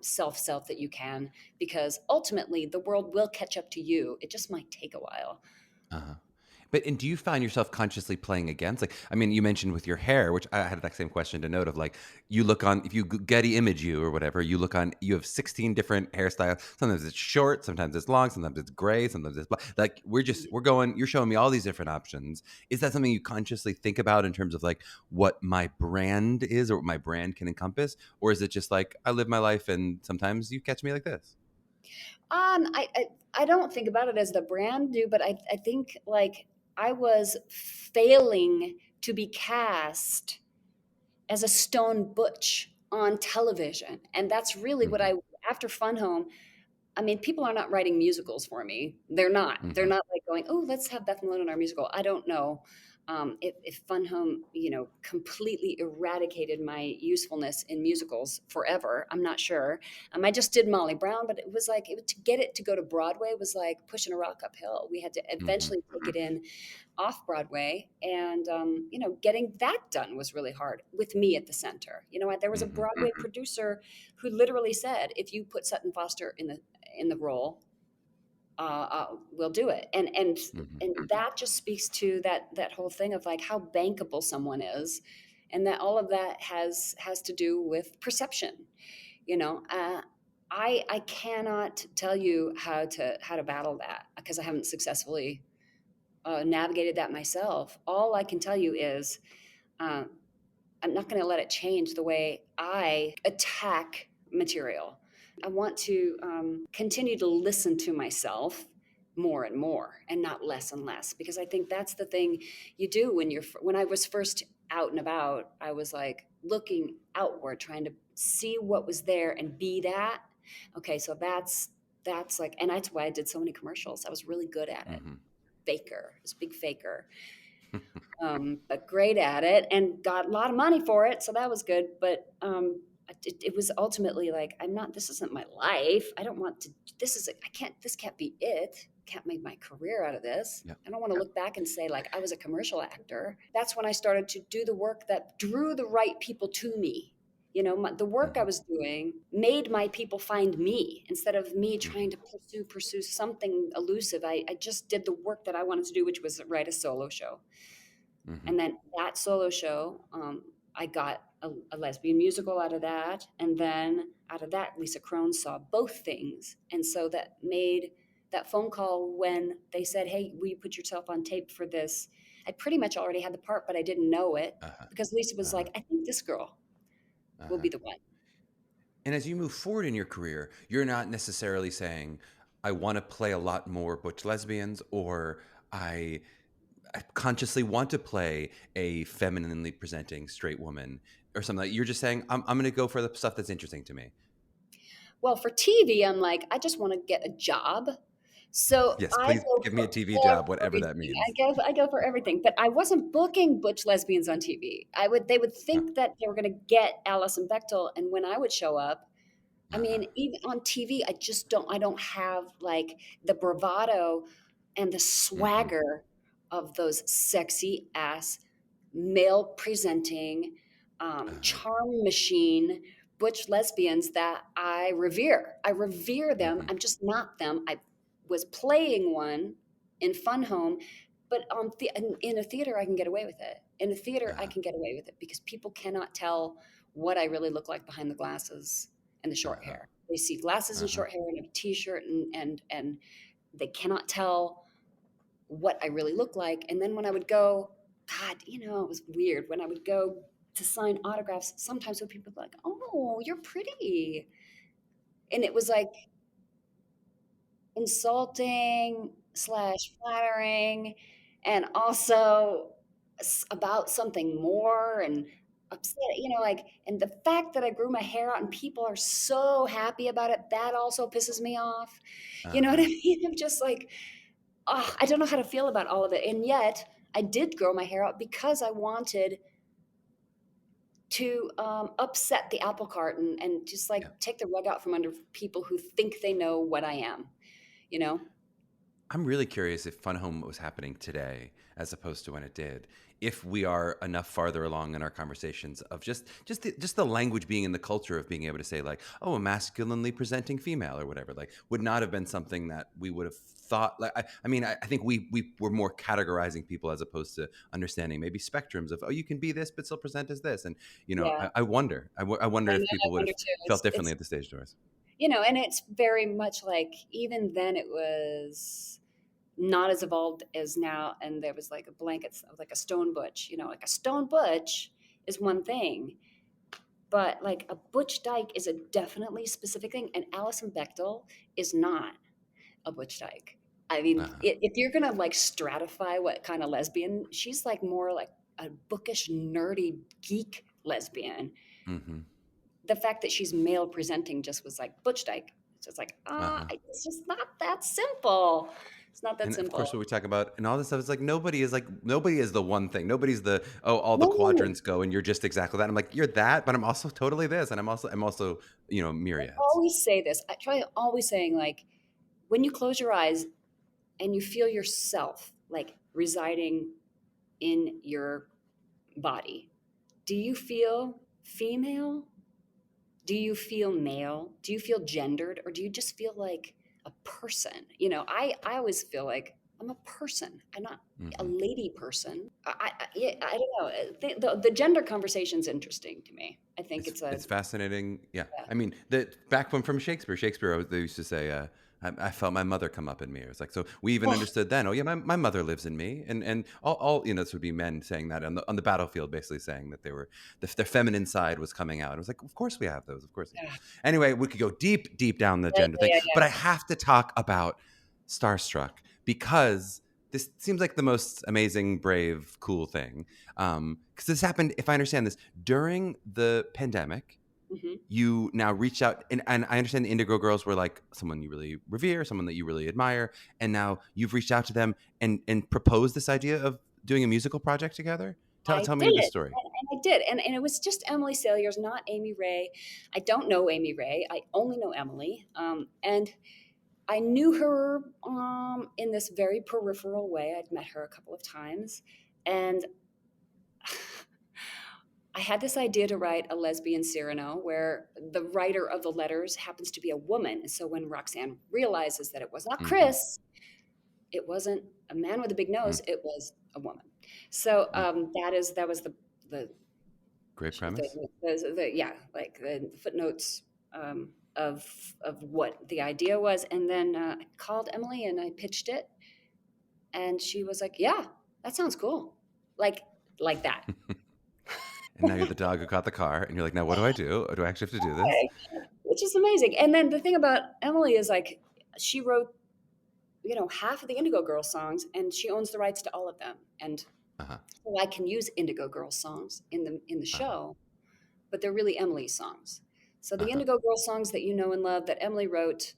self that you can, because ultimately the world will catch up to you. It just might take a while. Uh-huh. And do you find yourself consciously playing against? Like, I mean, you mentioned with your hair, which I had that same question to note of like, you look on, if you Getty image you or whatever, you look on, you have 16 different hairstyles. Sometimes it's short, sometimes it's long, sometimes it's gray, sometimes it's black. Like, we're going, you're showing me all these different options. Is that something you consciously think about in terms of like what my brand is or what my brand can encompass? Or is it just like, I live my life and sometimes you catch me like this? I don't think about it as the brand do, but I think like I was failing to be cast as a stone butch on television, and that's really what Mm-hmm. I after Fun Home. I mean, people are not writing musicals for me. They're not. They're Mm-hmm. not like going, "Oh, let's have Beth Malone in our musical." I don't know if Fun Home, completely eradicated my usefulness in musicals forever. I'm not sure. I just did Molly Brown, but it was like to get it to go to Broadway was like pushing a rock uphill. We had to Mm-hmm. eventually take it in off Broadway, and getting that done was really hard with me at the center. There was a Mm-hmm. Broadway producer who literally said, "If you put Sutton Foster in the role, we'll do it. And Hmm. and that just speaks to that whole thing of like how bankable someone is, and that all of that has to do with perception. You know, I cannot tell you how to battle that because I haven't successfully navigated that myself. All I can tell you is uh, I'm not going to let it change the way I attack material. I want to continue to listen to myself more and more and not less and less, because I think that's the thing you do when I was first out and about. I was like looking outward, trying to see what was there and be that. Okay, so that's like, and that's why I did so many commercials. I was really good at it. Hmm. Faker, I was a big faker, but great at it and got a lot of money for it. So that was good. But it was ultimately like, this isn't my life. I don't want to, this can't be it. Can't make my career out of this. Yeah. I don't want to look back and say like I was a commercial actor. That's when I started to do the work that drew the right people to me. You know, the work I Hmm. was doing made my people find me instead of me trying Hmm. to pursue something elusive. I just did the work that I wanted to do, which was write a solo show. Hmm. And then that solo show, I got a lesbian musical out of that. And then out of that, Lisa Crone saw both things. And so that made that phone call when they said, "Hey, will you put yourself on tape for this?" I pretty much already had the part, but I didn't know it Uh-huh. because Lisa was Uh-huh. like, "I think this girl will Uh-huh. be the one." And as you move forward in your career, you're not necessarily saying, I want to play a lot more butch lesbians, or I, I consciously want to play a femininely presenting straight woman or something like. You're just saying, I'm going to go for the stuff that's interesting to me. Well, for TV, I'm like, I just want to get a job. So Yes, I please go give me a for TV job, whatever that everything. means. I go for everything. But I wasn't booking butch lesbians on TV. They would Huh. think that they were going to get Allison Bechtel, and when I would show up, I Uh-huh. mean, even on TV, I don't have like the bravado and the Hmm. swagger of those sexy ass male presenting Uh-huh. charm machine butch lesbians that I revere. I revere them. Hmm. I'm just not them. I was playing one in Fun Home, but in a theater I can get away with it. In a theater I Uh-huh. can get away with it because people cannot tell what I really look like behind the glasses and the short Uh-huh. hair. They see glasses and Uh-huh. short hair and a t-shirt and they cannot tell what I really look like. And then when I would go, God, it was weird. When I would go to sign autographs, sometimes when people were like, "Oh, you're pretty." And it was like insulting slash flattering and also about something more and upset, like, and the fact that I grew my hair out and people are so happy about it, that also pisses me off. You know what I Uh-huh. mean? I'm just like, oh, I don't know how to feel about all of it. And yet I did grow my hair out because I wanted to upset the apple cart and just like Yeah. take the rug out from under people who think they know what I am, you know? I'm really curious if Fun Home was happening today as opposed to when it did. If we are enough farther along in our conversations of just the language being in the culture of being able to say like, oh, a masculinely presenting female or whatever, like would not have been something that we would have thought. Like, I think we were more categorizing people as opposed to understanding maybe spectrums of, oh, you can be this but still present as this, and Yeah. I wonder, I wonder I know, if I people would wonder have too. felt differently It's at the stage doors. and it's very much like even then it was not as evolved as now. And there was like a blanket, like a stone butch, like a stone butch is one thing, but like a butch dyke is a definitely specific thing. And Alison Bechtel is not a butch dyke. I mean, Uh-huh. if you're gonna like stratify what kind of lesbian, she's like more like a bookish, nerdy, geek lesbian. Mm-hmm. The fact that she's male presenting just was like butch dyke. It's just like Uh-huh. it's just not that simple. It's not that And of simple. course, what we talk about and all this stuff is like nobody is the one thing. Nobody's the, oh, all the No, quadrants go and you're just exactly that. I'm like, you're that, but I'm also totally this, and I'm also I myriads. always say this. I try always saying like when you close your eyes and you feel yourself like residing in your body, do you feel female? Do you feel male? Do you feel gendered? Or do you just feel like a person. You know, I always feel like I'm a person. I'm not a Hmm. lady person. Yeah, I don't know. The gender conversation's interesting to me. I think it's a It's fascinating. Yeah, yeah. I mean, the back from Shakespeare. Shakespeare, they used to say, I felt my mother come up in me. It was like, so we even Oh, understood then. Oh yeah, my mother lives in me, and all this would be men saying that on the battlefield, basically saying that they were their feminine side was coming out. It was like, of course we have those, of course. yeah, Anyway, we could go deep down the yeah, gender thing, yeah, but I yeah. have to talk about Starstruck because this seems like the most amazing, brave, cool thing. Because this happened, if I understand this, during the pandemic. Hmm. You now reached out, and I understand the Indigo Girls were like someone you really revere, someone that you really admire, and now you've reached out to them and proposed this idea of doing a musical project together. Tell I tell did, me the and story. I did, and it was just Emily Saliers, not Amy Ray. I don't know Amy Ray. I only know Emily, and I knew her in this very peripheral way. I'd met her a couple of times, and I had this idea to write a lesbian Cyrano where the writer of the letters happens to be a woman. And so when Roxanne realizes that it was not Hmm. Chris, it wasn't a man with a big Mm. nose, it was a woman. So Mm. that was the Great premise. yeah, like the footnotes um, of what the idea was. And then I called Emily and I pitched it, and she was like, "Yeah, that sounds cool," like like that. And now you're the dog who caught the car, and you're like, now what do I do? Do I actually have to do this? Which is amazing. And then the thing about Emily is like she wrote, half of the Indigo Girl songs, and she owns the rights to all of them. And Uh-huh. so I can use Indigo Girl songs in the Uh-huh. show, but they're really Emily's songs. So the Uh-huh. Indigo Girl songs that you know and love that Emily wrote,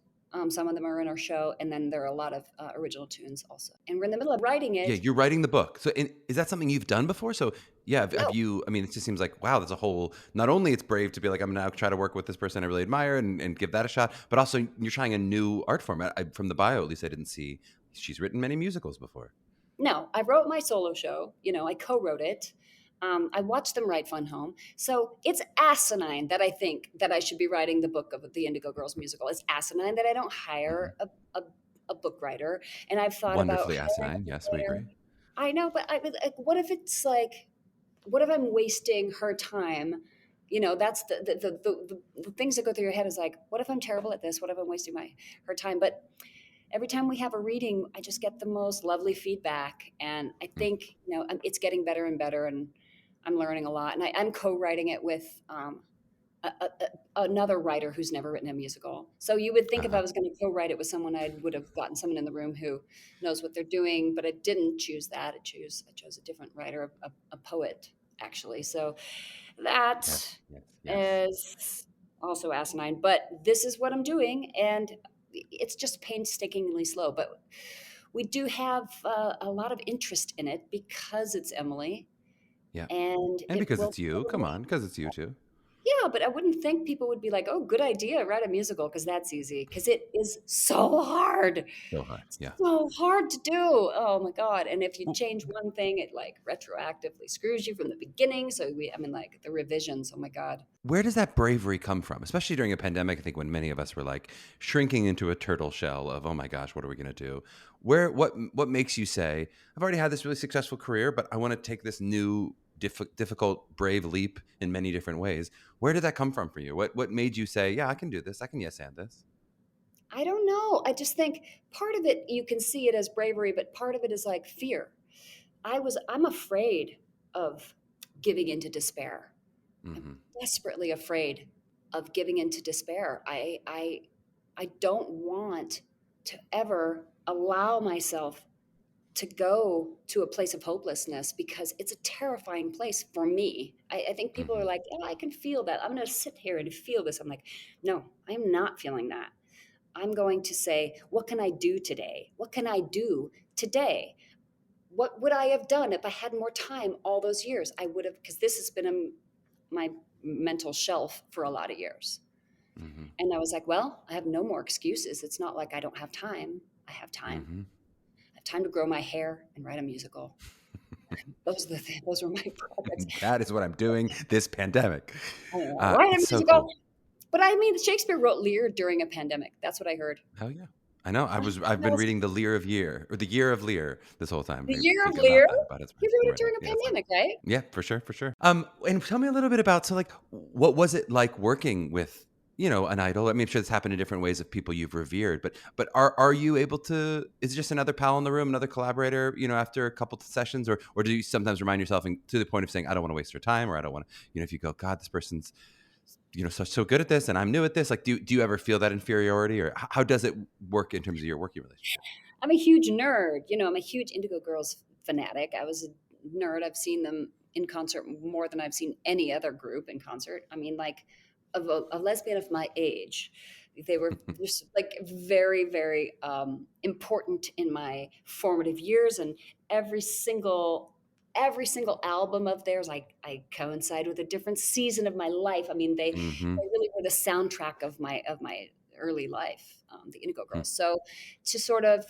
some of them are in our show, and then there are a lot of original tunes also. And we're in the middle of writing Yeah, it. you're writing the book. So, is that something you've done before? So, yeah, have No, you? I mean, it just seems like wow. There's a whole. Not only it's brave to be like I'm gonna try to work with this person I really admire and give that a shot, but also you're trying a new art form. From the bio, at least, I didn't see she's written many musicals before. no, I wrote my solo show. I co-wrote it. I watched them write Fun Home. So it's asinine that I think that I should be writing the book of the Indigo Girls musical. It's asinine that I don't Hmm. hire a book writer. And I've thought about Wonderfully hiring a asinine. book Yes, we writer. agree. I know, but like, what if it's like, what if I'm wasting her time? That's the things that go through your head is like, what if I'm terrible at this? What if I'm wasting her time? But every time we have a reading, I just get the most lovely feedback. And I Mm. think, it's getting better and better. And I'm learning a lot. And I'm co writing it with another writer who's never written a musical. So you would think if I Uh-huh. was going to co write it with someone, I would have gotten someone in the room who knows what they're doing. But I didn't choose that. I chose a different writer, a poet, actually. So that Yes. Yes. Yes. is also asinine. But this is what I'm doing. And it's just painstakingly slow. But we do have a lot of interest in it because it's Emily, Yeah. and And it because will it's you. Come probably. on, because it's you too. Yeah, but I wouldn't think people would be like, "Oh, good idea, write a musical," because that's easy. Because it is so hard. So hard. It's Yeah. so hard to do. Oh my god! And if you Well, change one thing, it like retroactively screws you from the beginning. So I mean, like the revisions. Oh my god. where does that bravery come from? Especially during a pandemic, I think when many of us were like shrinking into a turtle shell of, oh my gosh, what are we going to do? What makes you say, I've already had this really successful career, but I want to take this new difficult, brave leap in many different ways. Where did that come from for you? What made you say, yeah, I can do this. I can yes and this. I don't know. I just think part of it you can see it as bravery, but part of it is like fear. I'm afraid of giving into despair. I'm Hmm. desperately afraid of giving into despair. I don't want to ever allow myself to go to a place of hopelessness because it's a terrifying place for me. I think people are Hmm. like, oh, I can feel that. I'm going to sit here and feel this. I'm like, no, I'm not feeling that. I'm going to say, what can I do today? What can I do today? What would I have done if I had more time all those years? I would have, because this has been my mental shelf for a lot of years. Hmm. And I was like, well, I have no more excuses. It's not like I don't have time. I have time. Hmm. I have time to grow my hair and write a musical. Those were my projects. That is what I'm doing this pandemic. Write a It's so musical. cool. But I mean, Shakespeare wrote Lear during a pandemic. That's what I heard. Hell yeah. I know. I've been reading the Lear of Year or the Year of Lear this whole time, The Year of thinking Lear? about it. You're doing it Writing. during a Yeah, it's fun. pandemic, right? Yeah, for sure, for sure. And tell me a little bit about so like what was it like working with an idol? I mean, I'm sure it's happened in different ways of people you've revered, but are you able to? Is it just another pal in the room, another collaborator? After a couple of sessions, or do you sometimes remind yourself and to the point of saying, I don't want to waste your time, or I don't want to, if you go, God, this person's so good at this and I'm new at this, like do you ever feel that inferiority, or how does it work in terms of your working relationship? I'm a huge nerd. I'm a huge Indigo Girls fanatic. I was a nerd. I've seen them in concert more than I've seen any other group in concert. I mean, like of a lesbian of my age, they were just like very, very important in my formative years, and every single every single album of theirs, I coincide with a different season of my life. I mean, they Mm-hmm. really were the soundtrack of my early life, the Indigo Hmm. Girls. So to sort of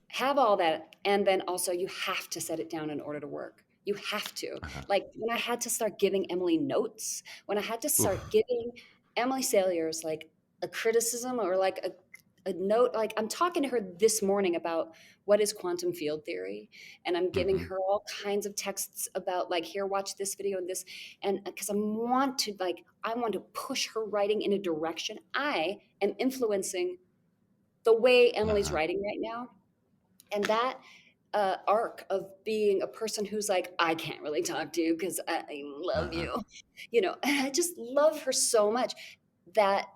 have all that, and then also you have to set it down in order to work. You have to. Uh-huh. Like when I had to start giving Emily notes, when I had to start Oof. giving Emily Saliers like a criticism or like a note, like I'm talking to her this morning about what is quantum field theory, and I'm giving Mm-hmm. her all kinds of texts about like, here, watch this video and this, and because I want to push her writing in a direction. I am influencing the way Emily's Uh-huh. writing right now, and that arc of being a person who's like, I can't really talk to you because I love Uh-huh. you, and I just love her so much that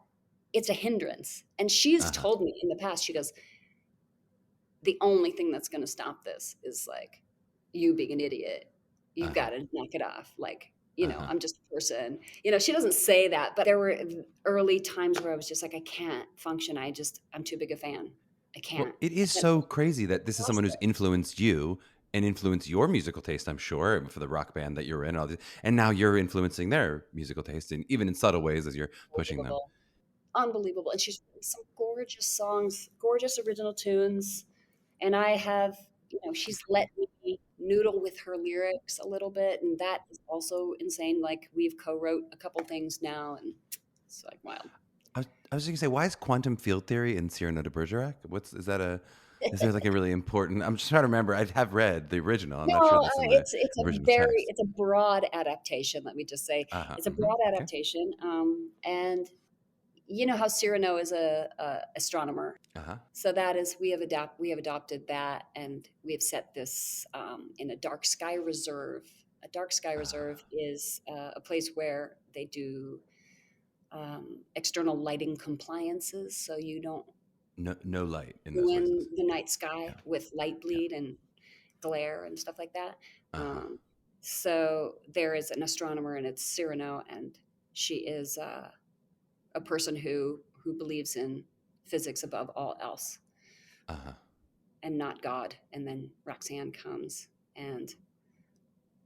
it's a hindrance. And she's Uh-huh. told me in the past, she goes, the only thing that's going to stop this is like you being an idiot. You've Uh-huh. got to knock it off. Like, Uh-huh. I'm just a person. She doesn't say that, but there were early times where I was just like, I can't function. I'm too big a fan. I can't. Well, it is I can't so crazy that this is someone who's process influenced you and influenced your musical taste, I'm sure, for the rock band that you're in, and now you're influencing their musical taste, and even in subtle ways as you're pushing them. Unbelievable. Unbelievable. And she's written some gorgeous songs, gorgeous original tunes. And she's let me noodle with her lyrics a little bit. And that is also insane. Like we've co-wrote a couple things now, and it's like wild. I was just gonna say, why is quantum field theory in Cyrano de Bergerac? Is there like a really important? I'm just trying to remember. I have read the original. I'm not sure No, this in the it's a original very text. it's a broad adaptation. Let me just say, Uh-huh. it's a Hmm. broad Okay. adaptation. And you know how Cyrano is a astronomer. Uh-huh. So that is we have adopted that, and we have set this in a dark sky reserve. A dark sky Uh, reserve is a place where they do external lighting compliances, so you don't no light in those ruin places. the night sky Yeah. with light Yeah. bleed and glare and stuff like that. Uh-huh. Um, so there is an astronomer, and it's Cyrano, and she is a person who believes in physics above all else Uh-huh. and not God. And then Roxanne comes and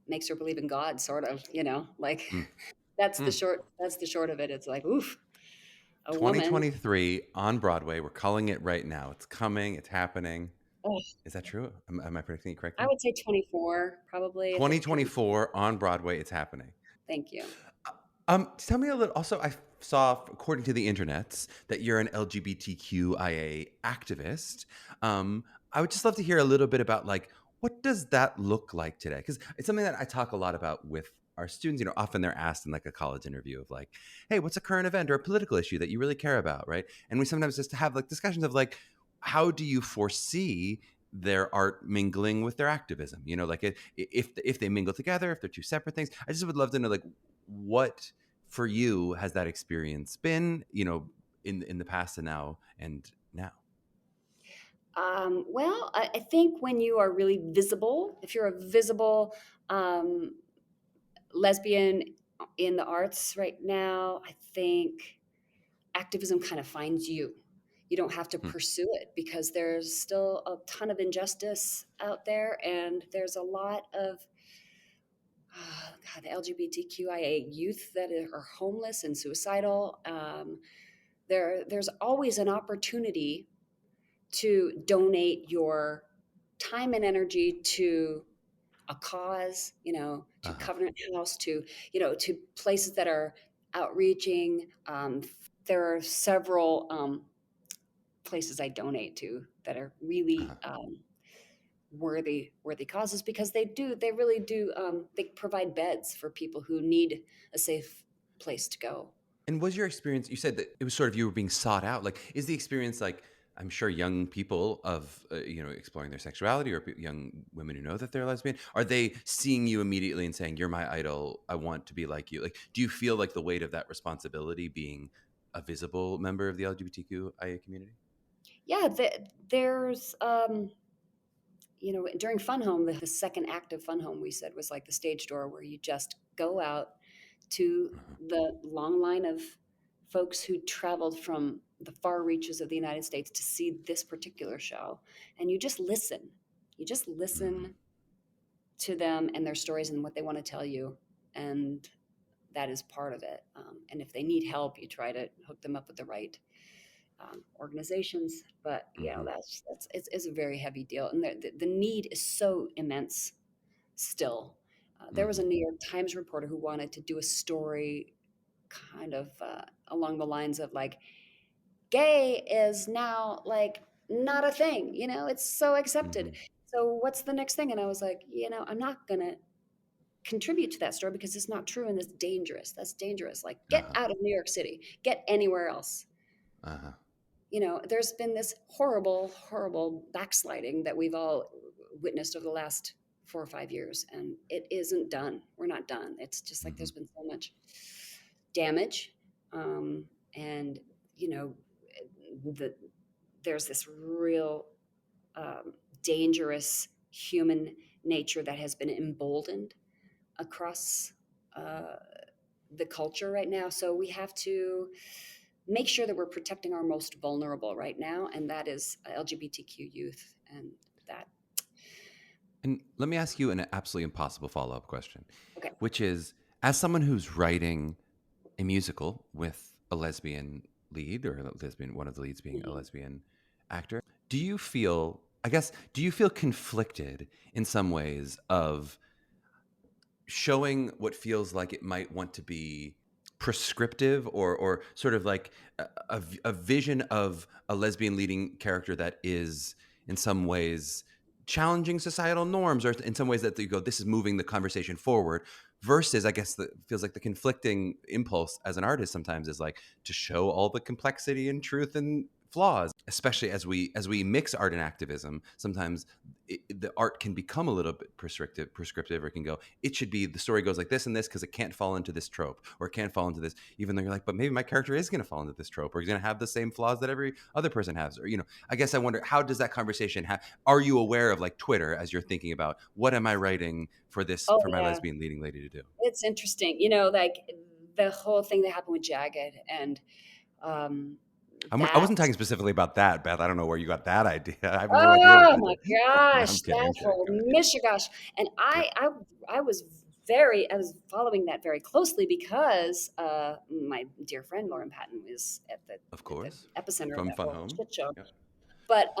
makes her believe in God, sort of, like Mm. Mm. that's the short of it. It's like, oof, a woman. 2023 on Broadway. We're calling it right now. It's coming. It's happening. Oh, Is that true? Am I predicting it I correctly? would say 24, probably, if it comes. 2024 on Broadway. It's happening. Thank you. Tell me a little. Also, I saw, according to the internets, that you're an LGBTQIA activist. I would just love to hear a little bit about like what does that look like today? Because it's something that I talk a lot about with our students. Often they're asked in like a college interview of like, "Hey, what's a current event or a political issue that you really care about?" Right? And we sometimes just have like discussions of like, how do you foresee their art mingling with their activism? Like if they mingle together, if they're two separate things. I just would love to know like what for you has that experience been, in the past and now? Well, I think when you are really visible, if you're a visible um, lesbian in the arts right now, I think activism kind of finds you. You don't have to Hmm. pursue it because there's still a ton of injustice out there, and there's a lot of God, the LGBTQIA youth that are homeless and suicidal. There's always an opportunity to donate your time and energy to a cause, to Uh-huh. Covenant House, to places that are outreaching. There are several places I donate to that are really worthy causes, because they really do, they provide beds for people who need a safe place to go. And was your experience, you said that it was sort of you were being sought out. Like, is the experience like, I'm sure young people of, exploring their sexuality, or young women who know that they're lesbian, are they seeing you immediately and saying, you're my idol, I want to be like you? Like, do you feel like the weight of that responsibility being a visible member of the LGBTQIA community? Yeah, there's, during Fun Home, the second act of Fun Home, we said, was like the stage door where you just go out to the long line of folks who traveled from the far reaches of the United States to see this particular show. And you just listen. You just listen to them and their stories and what they want to tell you. And that is part of it. And if they need help, you try to hook them up with the right organizations. But it's a very heavy deal. And the need is so immense still. There was a New York Times reporter who wanted to do a story kind of along the lines of like, gay is now like not a thing, it's so accepted. So what's the next thing? And I was like, I'm not going to contribute to that story because it's not true and it's dangerous. That's dangerous. Like, get out of New York City, get anywhere else. There's been this horrible, horrible backsliding that we've all witnessed over the last 4 or 5 years, and it isn't done. We're not done. It's just like there's been so much damage, and there's this real dangerous human nature that has been emboldened across the culture right now. So we have to make sure that we're protecting our most vulnerable right now, and that is LGBTQ youth. And let me ask you an absolutely impossible follow-up question, Okay. which is, as someone who's writing a musical with a lesbian lead, or one of the leads being a lesbian actor, do you feel conflicted in some ways of showing what feels like it might want to be prescriptive, or sort of like a vision of a lesbian leading character that is in some ways challenging societal norms, or in some ways that you go, this is moving the conversation forward, versus, I guess, feels like the conflicting impulse as an artist sometimes is like to show all the complexity and truth and flaws, especially as we mix art and activism. Sometimes the art can become a little bit prescriptive, or it can go, it should be, the story goes like this and this because it can't fall into this trope, or it can't fall into this, even though you're like, but maybe my character is going to fall into this trope, or he's going to have the same flaws that every other person has, or I guess I wonder, how does that conversation are you aware of like Twitter as you're thinking about, what am I writing for this, for my lesbian leading lady to do? It's interesting, like the whole thing that happened with Jagged, and I wasn't talking specifically about that, Beth. I don't know where you got that idea. I have no idea. Oh my gosh, that whole mishigash. And I was following that very closely because my dear friend Lauren Patton is at the epicenter from of that Fun whole Home shit show. Yeah. But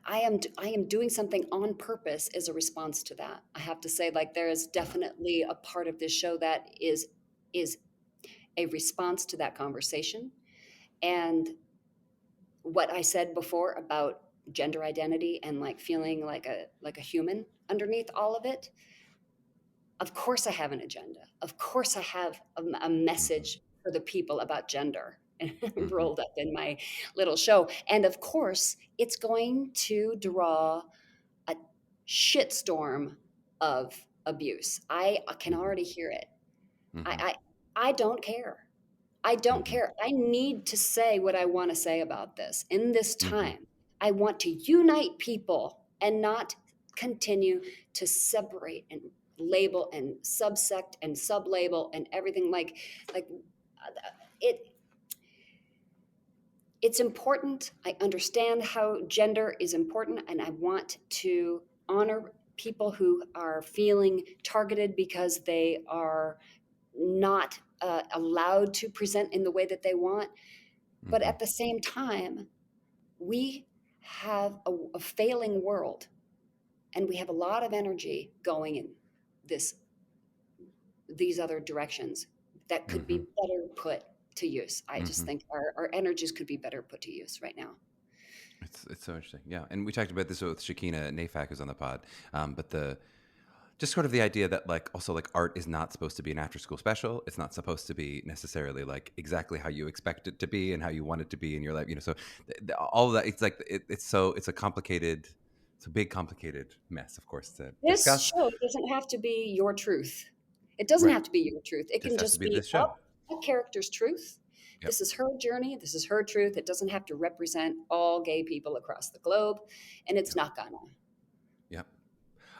I am doing something on purpose as a response to that. I have to say, like, there is definitely a part of this show that is a response to that conversation. And what I said before about gender identity and like feeling like a human underneath all of it. Of course I have an agenda. Of course I have a message for the people about gender rolled up in my little show. And of course it's going to draw a shitstorm of abuse. I can already hear it. I don't care. I don't care. I need to say what I want to say about this in this time. I want to unite people and not continue to separate and label and subsect and sublabel and everything like it. It's important. I understand how gender is important, and I want to honor people who are feeling targeted because they are not allowed to present in the way that they want. But at the same time, we have a failing world, and we have a lot of energy going in these other directions that could be better put to use. I just think our energies could be better put to use right now. It's so interesting. Yeah. And we talked about this with Shakina Nafak, who's on the pod. But just sort of the idea that like also like art is not supposed to be an after school special. It's not supposed to be necessarily like exactly how you expect it to be and how you want it to be in your life. So all of that, it's like it's a big complicated mess, of course, to This discuss. show doesn't have to be your truth. It doesn't Right. have to be your truth. It Just can has just to be be this show. a character's truth. Yep. This is her journey. This is her truth. It doesn't have to represent all gay people across the globe, and it's not gonna. Yep.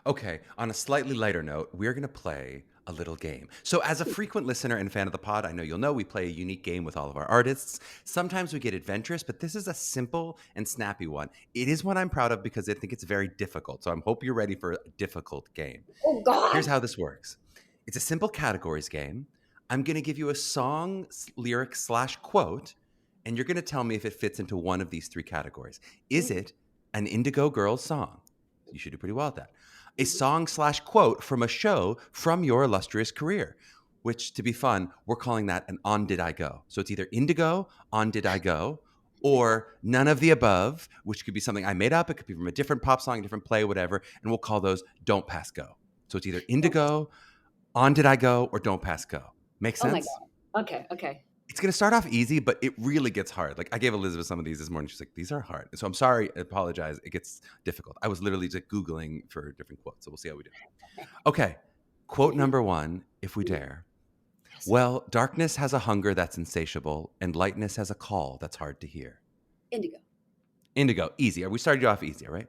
Okay, on a slightly lighter note, we're going to play a little game. So as a frequent listener and fan of the pod, I know you'll know we play a unique game with all of our artists. Sometimes we get adventurous, but this is a simple and snappy one. It is one I'm proud of because I think it's very difficult. So I hope you're ready for a difficult game. Oh, God. Here's how this works. It's a simple categories game. I'm going to give you a song, lyric / quote, and you're going to tell me if it fits into one of these three categories. Is it an Indigo Girl song? You should do pretty well at that. A song / quote from a show from your illustrious career, which, to be fun, we're calling that an On Did I Go. So it's either Indigo, On Did I Go, or none of the above, which could be something I made up. It could be from a different pop song, a different play, whatever. And we'll call those Don't Pass Go. So it's either Indigo, On Did I Go, or Don't Pass Go. Make sense? Oh my God. Okay. It's going to start off easy, but it really gets hard. Like I gave Elizabeth some of these this morning. She's like, these are hard. So I'm sorry. I apologize. It gets difficult. I was literally just Googling for different quotes. So we'll see how we do. Okay. Quote number 1, if we dare. Well, darkness has a hunger that's insatiable, and lightness has a call that's hard to hear. Indigo. Easy. We started you off easy, right?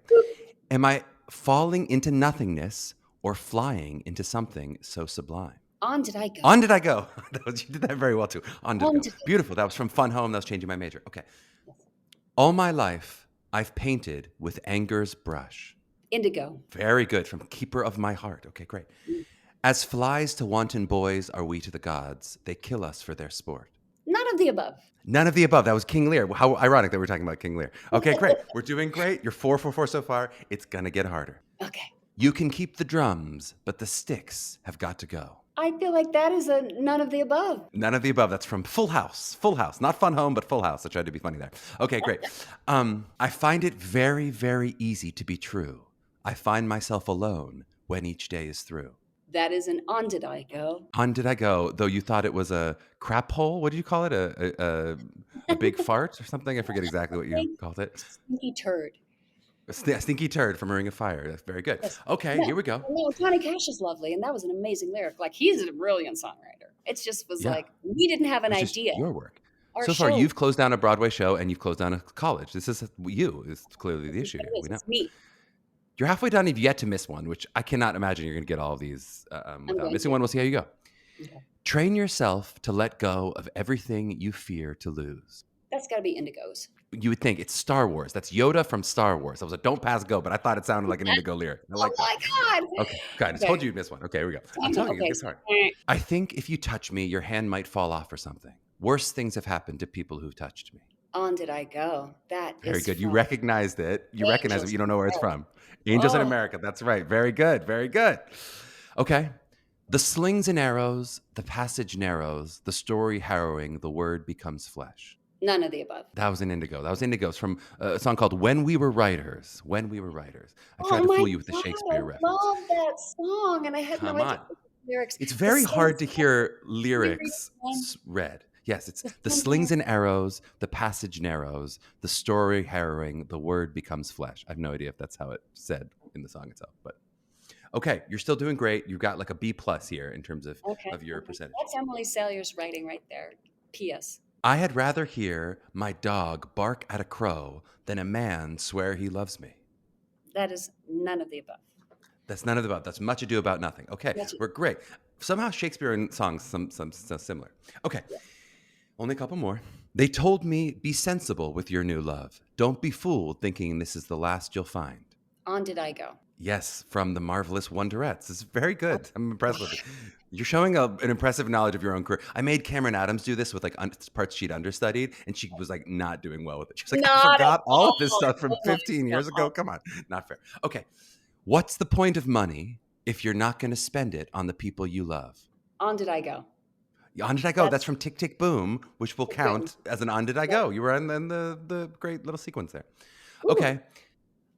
Am I falling into nothingness or flying into something so sublime? On Did I Go. On Did I Go. You did that very well, too. On Did I Go. Beautiful. That was from Fun Home. That was changing my major. Okay. All my life, I've painted with anger's brush. Indigo. Very good. From Keeper of My Heart. Okay, great. As flies to wanton boys are we to the gods. They kill us for their sport. None of the above. None of the above. That was King Lear. How ironic that we're talking about King Lear. Okay, great. We're doing great. You're 4 for 4 so far. It's going to get harder. Okay. You can keep the drums, but the sticks have got to go. I feel like that is a none of the above. None of the above. That's from Full House. Full House. Not Fun Home, but Full House. I tried to be funny there. Okay, great. I find it very, very easy to be true. I find myself alone when each day is through. That is an On Did I Go. On Did I Go, though you thought it was a crap hole? What did you call it? A big fart or something? I forget exactly what you called it. Stinky turd. A stinky turd from A Ring of Fire. That's very good. Yes. Okay, Yeah. here we go. No, Johnny Cash is lovely, and that was an amazing lyric. Like, he's a brilliant songwriter. It just was like, we didn't have an It's just idea. your work. Our So far, show- you've closed down a Broadway show and you've closed down a college. This is you. Is clearly the issue here. We know. It's me. You're halfway done. You've yet to miss one, which I cannot imagine you're going to get all of these without missing one. We'll see how you go. Okay. Train yourself to let go of everything you fear to lose. That's got to be Indigos. You would think it's Star Wars. That's Yoda from Star Wars. I was like, don't pass go, but I thought it sounded like an Indigo lyric. I like Oh my God. Okay, good. I told you you'd miss one. Okay, here we go. I'm telling you, it gets hard. I think if you touch me, your hand might fall off or something. Worse things have happened to people who've touched me. On Did I Go. That is Very good. You from- recognized it. You recognize it, but you don't know where it's from. Oh. Angels in America. That's right. Very good. Very good. Okay. The slings and arrows, the passage narrows, the story harrowing, the word becomes flesh. None of the above. That was an Indigo. That was Indigo's from a song called When We Were Writers. When We Were Writers. I tried to my fool you with the God, Shakespeare I reference. love that song, and I had Come no idea on. the lyrics. It's very The hard to slings- hear lyrics one? read. Yes, it's the slings slings and arrows, the passage narrows, the story harrowing, the word becomes flesh. I have no idea if that's how it said in the song itself, but okay, you're still doing great. You've got like a B+ here in terms of your percentage. That's Emily Salyer's writing right there. P.S. I had rather hear my dog bark at a crow than a man swear he loves me. That is none of the above. That's none of the above. That's Much Ado About Nothing. Okay, Much Ado. we're great. Somehow Shakespeare and songs, some similar. Okay, only a couple more. They told me, be sensible with your new love. Don't be fooled thinking this is the last you'll find. On Did I Go. Yes, from the marvelous Wonderettes. It's very good. I'm impressed with it. You're showing an impressive knowledge of your own career. I made Cameron Adams do this with like parts she'd understudied, and she was like not doing well with it. She was like, I Not forgot at all of this all. stuff from 15 years ago. Come on, not fair. Okay, what's the point of money if you're not going to spend it on the people you love? On Did I Go. On Did I Go? That's from Tick, Tick, Boom, which will count as an On Did I Go. You were in the great little sequence there. Okay.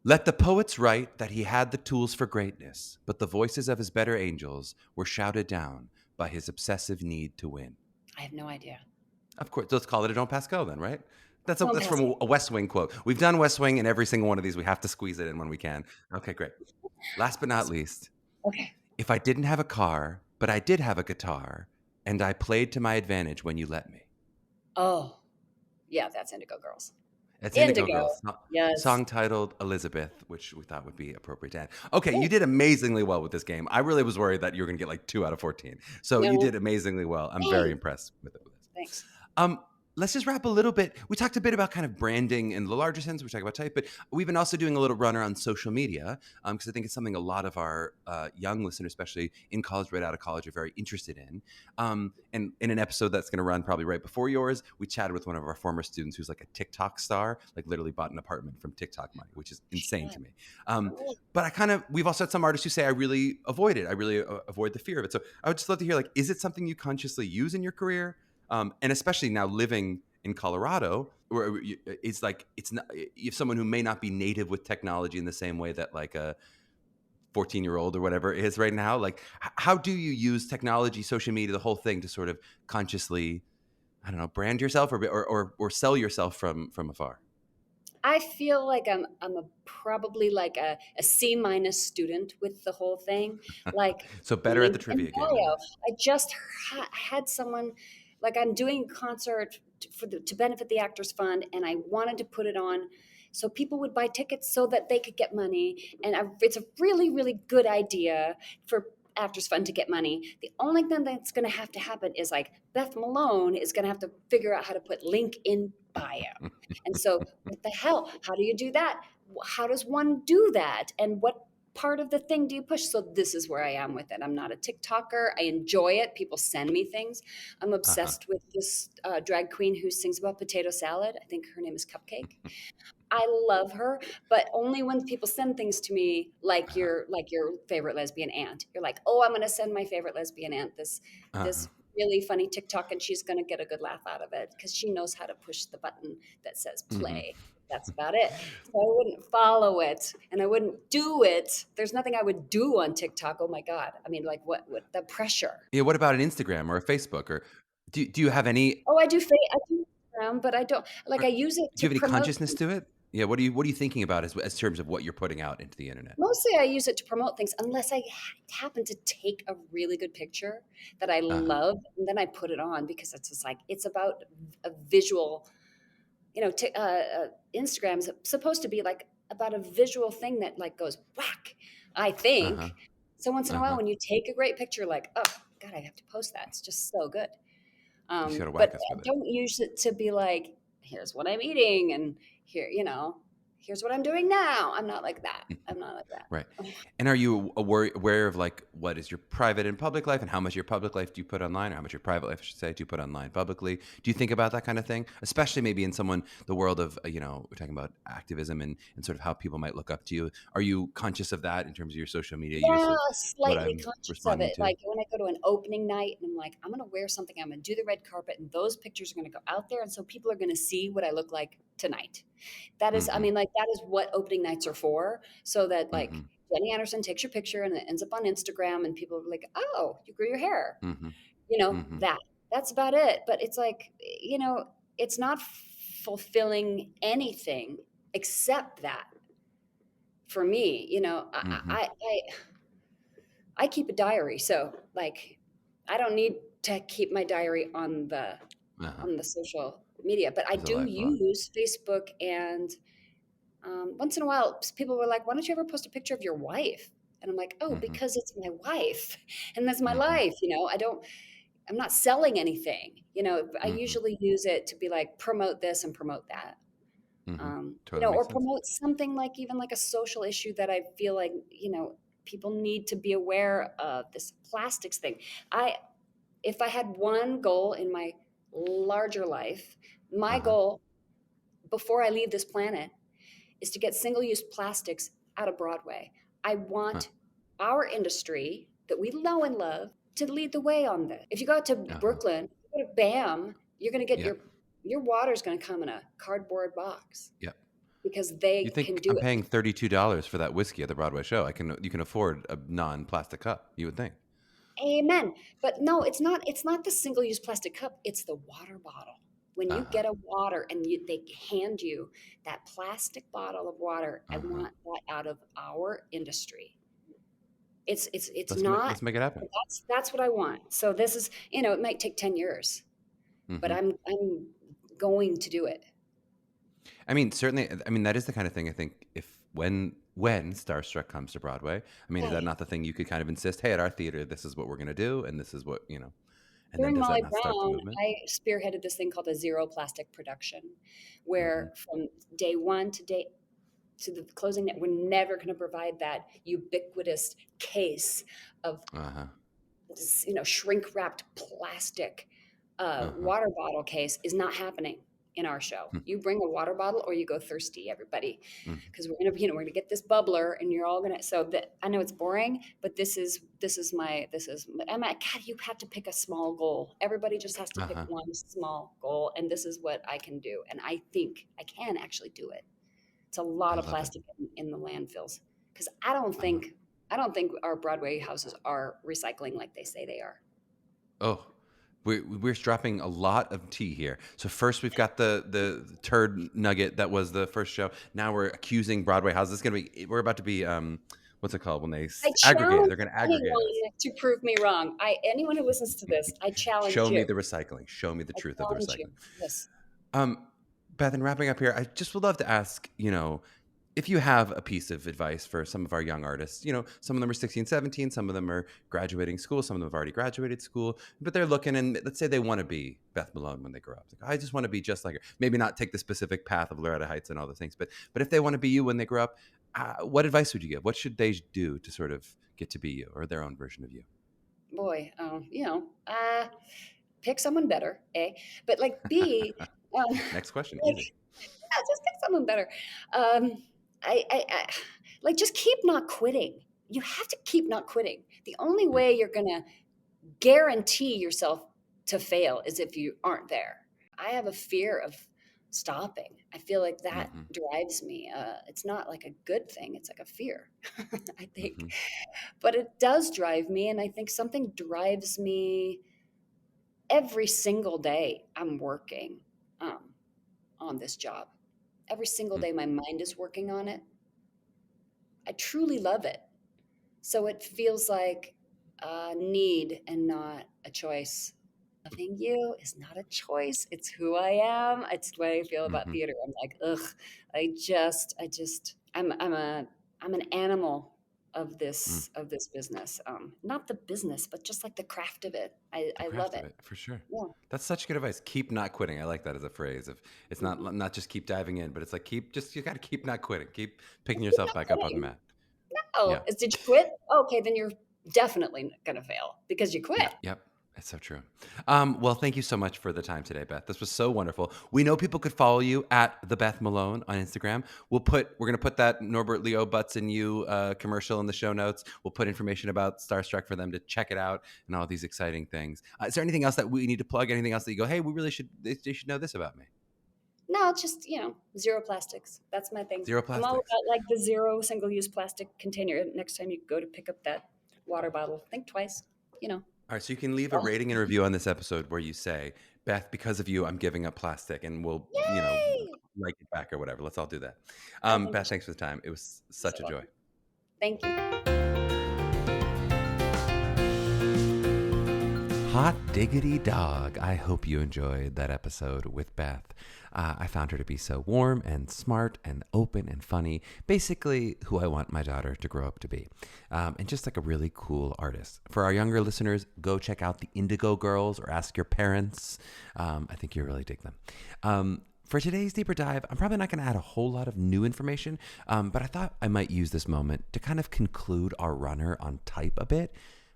Let the poets write that he had the tools for greatness, but the voices of his better angels were shouted down by his obsessive need to win. I have no idea. Of course, let's call it a Don't Pass Go then, right? That's Don't that's pass from go. a West Wing quote. We've done West Wing, and every single one of these, we have to squeeze it in when we can. Okay, great. Last but not least, Okay. if I didn't have a car, but I did have a guitar, and I played to my advantage when you let me. Oh, yeah, that's Indigo Girls. It's Indigo Indigo. Girls. Yes. Song titled Elizabeth, which we thought would be appropriate to add. Okay, you did amazingly well with this game. I really was worried that you were going to get like 2 out of 14. So you did amazingly well. I'm very impressed with it. Thanks. Let's just wrap a little bit. We talked a bit about kind of branding in the larger sense. We talked about type, but we've been also doing a little runner on social media because I think it's something a lot of our young listeners, especially in college, right out of college, are very interested in. And in an episode that's going to run probably right before yours, we chatted with one of our former students who's like a TikTok star, like literally bought an apartment from TikTok money, which is insane to me. But we've also had some artists who say I really avoid it. I really avoid the fear of it. So I would just love to hear, like, is it something you consciously use in your career? And especially now living in Colorado, where it's like it's not, if someone who may not be native with technology in the same way that like a 14-year-old or whatever is right now, like how do you use technology, social media, the whole thing to sort of consciously, I don't know, brand yourself or sell yourself from afar? I feel like I'm probably like a C- student with the whole thing. Like So better at the trivia game than bio. this. I just had someone, like I'm doing a concert to benefit the Actors Fund, and I wanted to put it on so people would buy tickets so that they could get money. And it's a really, really good idea for Actors Fund to get money. The only thing that's going to have to happen is like Beth Malone is going to have to figure out how to put link in bio. And so what the hell? How do you do that? How does one do that? And what part of the thing do you push? So this is where I am with it. I'm not a TikToker. I enjoy it. People send me things. I'm obsessed with this drag queen who sings about potato salad. I think her name is Cupcake. I love her, but only when people send things to me like your favorite lesbian aunt. You're like, oh, I'm going to send my favorite lesbian aunt this really funny TikTok, and she's going to get a good laugh out of it because she knows how to push the button that says play. That's about it. So I wouldn't follow it and I wouldn't do it. There's nothing I would do on TikTok. Oh my God. I mean, like what the pressure. Yeah. What about an Instagram or a Facebook, or do you have any? Oh, I do Instagram, but I don't I use it Do to you have any promote. consciousness to it? Yeah. What are you thinking about as terms of what you're putting out into the internet? Mostly I use it to promote things unless I happen to take a really good picture that I love, and then I put it on because it's just like, it's about a visual, Instagram's supposed to be like about a visual thing that like goes whack, I think. So once in a while when you take a great picture, like, oh God, I have to post that. It's just so good. You just gotta But whack us with it. don't use it to be like, here's what I'm eating and here, here's what I'm doing now. I'm not like that. I'm not like that. Right. And are you aware of like what is your private and public life, and how much of your public life do you put online, or how much of your private life, I should say, do you put online publicly? Do you think about that kind of thing, especially maybe in the world of, we're talking about activism and sort of how people might look up to you. Are you conscious of that in terms of your social media use Yeah, of what slightly I'm conscious of responding it. to? Like when I go to an opening night and I'm like, I'm going to wear something, I'm going to do the red carpet, and those pictures are going to go out there. And so people are going to see what I look like tonight. That is, I mean, like that is what opening nights are for. So that like Jenny Anderson takes your picture and it ends up on Instagram and people are like, oh, you grew your hair. That's about it. But it's like, it's not fulfilling anything except that. For me, I keep a diary, so like I don't need to keep my diary on the social media, but I As a do life blog. use Facebook. And once in a while, people were like, "Why don't you ever post a picture of your wife?" And I'm like, "Oh, because it's my wife, and that's my life." I'm not selling anything. I usually use it to be like promote this and promote that. Totally makes Or sense. promote something like even like a social issue that I feel like, people need to be aware of this plastics thing. If I had one goal in my larger life, my goal before I leave this planet is to get single-use plastics out of Broadway. I want our industry that we know and love to lead the way on this. If you go out to Brooklyn, you go to BAM, you're going to get your water's going to come in a cardboard box. Yep. Because they You think can do I'm it. paying $32 for that whiskey at the Broadway show? You can afford a non-plastic cup. You would think. Amen. But no, it's not. It's not the single-use plastic cup. It's the water bottle. When you get a water and they hand you that plastic bottle of water, I want that out of our industry. It's Let's make it happen. That's what I want. So this is, it might take 10 years, but I'm going to do it. I mean, certainly. I mean, that is the kind of thing I think when STARSTRUCK comes to Broadway. I mean, is that not the thing you could kind of insist? Hey, at our theater, this is what we're going to do, and this is what And During then does Molly that not start the Brown, movement? I spearheaded this thing called a zero plastic production, where from day one to the closing, we're never going to provide that ubiquitous case of shrink wrapped plastic water bottle case is not happening in our show. You bring a water bottle or you go thirsty, everybody, because we're gonna get this bubbler, and you're all gonna. So that I know it's boring, but this is my. I'm like, God, you have to pick a small goal. Everybody just has to pick one small goal, and this is what I can do, and I think I can actually do it. It's a lot of plastic in the landfills, because I don't think our Broadway houses are recycling like they say they are. Oh. We're dropping a lot of tea here. So first we've got the turd nugget that was the first show. Now we're accusing Broadway houses. We're about to be what's it called when they aggregate? They're going to aggregate to prove me wrong. Anyone who listens to this, I challenge Show you. me the recycling. Show me the truth of the recycling. Yes. Beth, in wrapping up here, I just would love to ask, if you have a piece of advice for some of our young artists, some of them are 16, 17, some of them are graduating school, some of them have already graduated school, but they're looking, and let's say they want to be Beth Malone when they grow up. It's like, I just want to be just like her. Maybe not take the specific path of Loretta Heights and all the things, but if they want to be you when they grow up, what advice would you give? What should they do to sort of get to be you or their own version of you? Boy, pick someone better, A. But B. Next question, easy. Yeah, just pick someone better. I just keep not quitting. You have to keep not quitting. The only way you're going to guarantee yourself to fail is if you aren't there. I have a fear of stopping. I feel like that drives me. It's not like a good thing. It's like a fear, I think. But it does drive me, and I think something drives me every single day. I'm working on this job. Every single day my mind is working on it. I truly love it. So it feels like a need and not a choice. Loving you is not a choice. It's who I am. It's the way I feel about theater. I'm like, I'm an animal of this business. Not the business, but just like the craft of it. I love it. For sure. Yeah. That's such good advice. Keep not quitting. I like that as a phrase. It's not just keep diving in, but it's like you got to keep not quitting. Keep picking yourself back up on the mat. No. Yeah. Did you quit? Okay, then you're definitely going to fail because you quit. Yep. That's so true. Well, thank you so much for the time today, Beth. This was so wonderful. We know people could follow you at the Beth Malone on Instagram. We're going to put that Norbert Leo Butz and you commercial in the show notes. We'll put information about STARSTRUCK for them to check it out and all these exciting things. Is there anything else that we need to plug? Anything else that you go, hey, they should know this about me? No, just, zero plastics. That's my thing. Zero plastics. I'm all about the zero single-use plastic container. Next time you go to pick up that water bottle, think twice, All right, so you can leave a rating and review on this episode where you say, Beth, because of you, I'm giving up plastic, and we'll, like it back or whatever. Let's all do that. Beth, thanks for the time. It was such a joy. Thank you. Hot diggity dog. I hope you enjoyed that episode with Beth. I found her to be so warm and smart and open and funny. Basically, who I want my daughter to grow up to be. And just like a really cool artist. For our younger listeners, go check out the Indigo Girls or ask your parents. I think you'll really dig them. For today's deeper dive, I'm probably not going to add a whole lot of new information, but I thought I might use this moment to kind of conclude our runner on type a bit.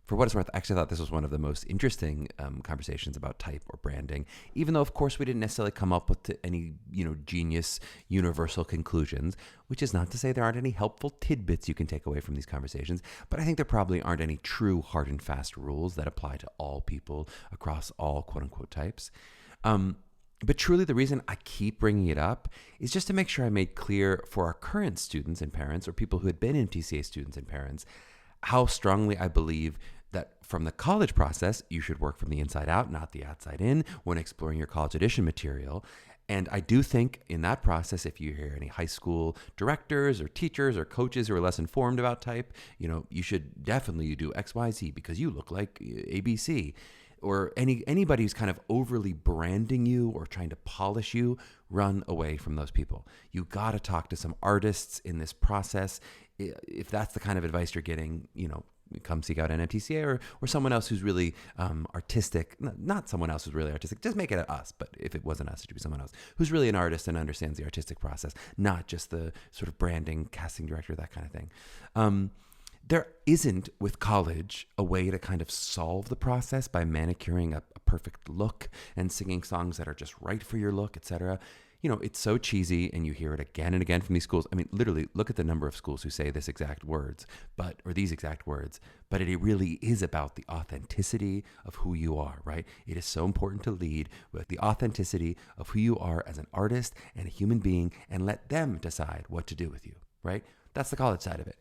For what it's worth, I actually thought this was one of the most interesting conversations about type or branding, even though, of course, we didn't necessarily come up with any, genius universal conclusions, which is not to say there aren't any helpful tidbits you can take away from these conversations, but I think there probably aren't any true hard and fast rules that apply to all people across all quote-unquote types. But truly, the reason I keep bringing it up is just to make sure I made clear for our current students and parents, or people who had been MTCA students and parents, how strongly I believe that from the college process, you should work from the inside out, not the outside in, when exploring your college audition material. And I do think in that process, if you hear any high school directors or teachers or coaches who are less informed about type, you should definitely do XYZ because you look like ABC. Or anybody who's kind of overly branding you or trying to polish you, run away from those people. You got to talk to some artists in this process. If that's the kind of advice you're getting, come seek out an MTCA or someone else who's really artistic. Not someone else who's really artistic. Just make it us. But if it wasn't us, it should be someone else who's really an artist and understands the artistic process, not just the sort of branding, casting director, that kind of thing. There isn't, with college, a way to kind of solve the process by manicuring a perfect look and singing songs that are just right for your look, etc. It's so cheesy, and you hear it again and again from these schools. I mean, literally, look at the number of schools who say these exact words, but it really is about the authenticity of who you are, right? It is so important to lead with the authenticity of who you are as an artist and a human being, and let them decide what to do with you, right? That's the college side of it.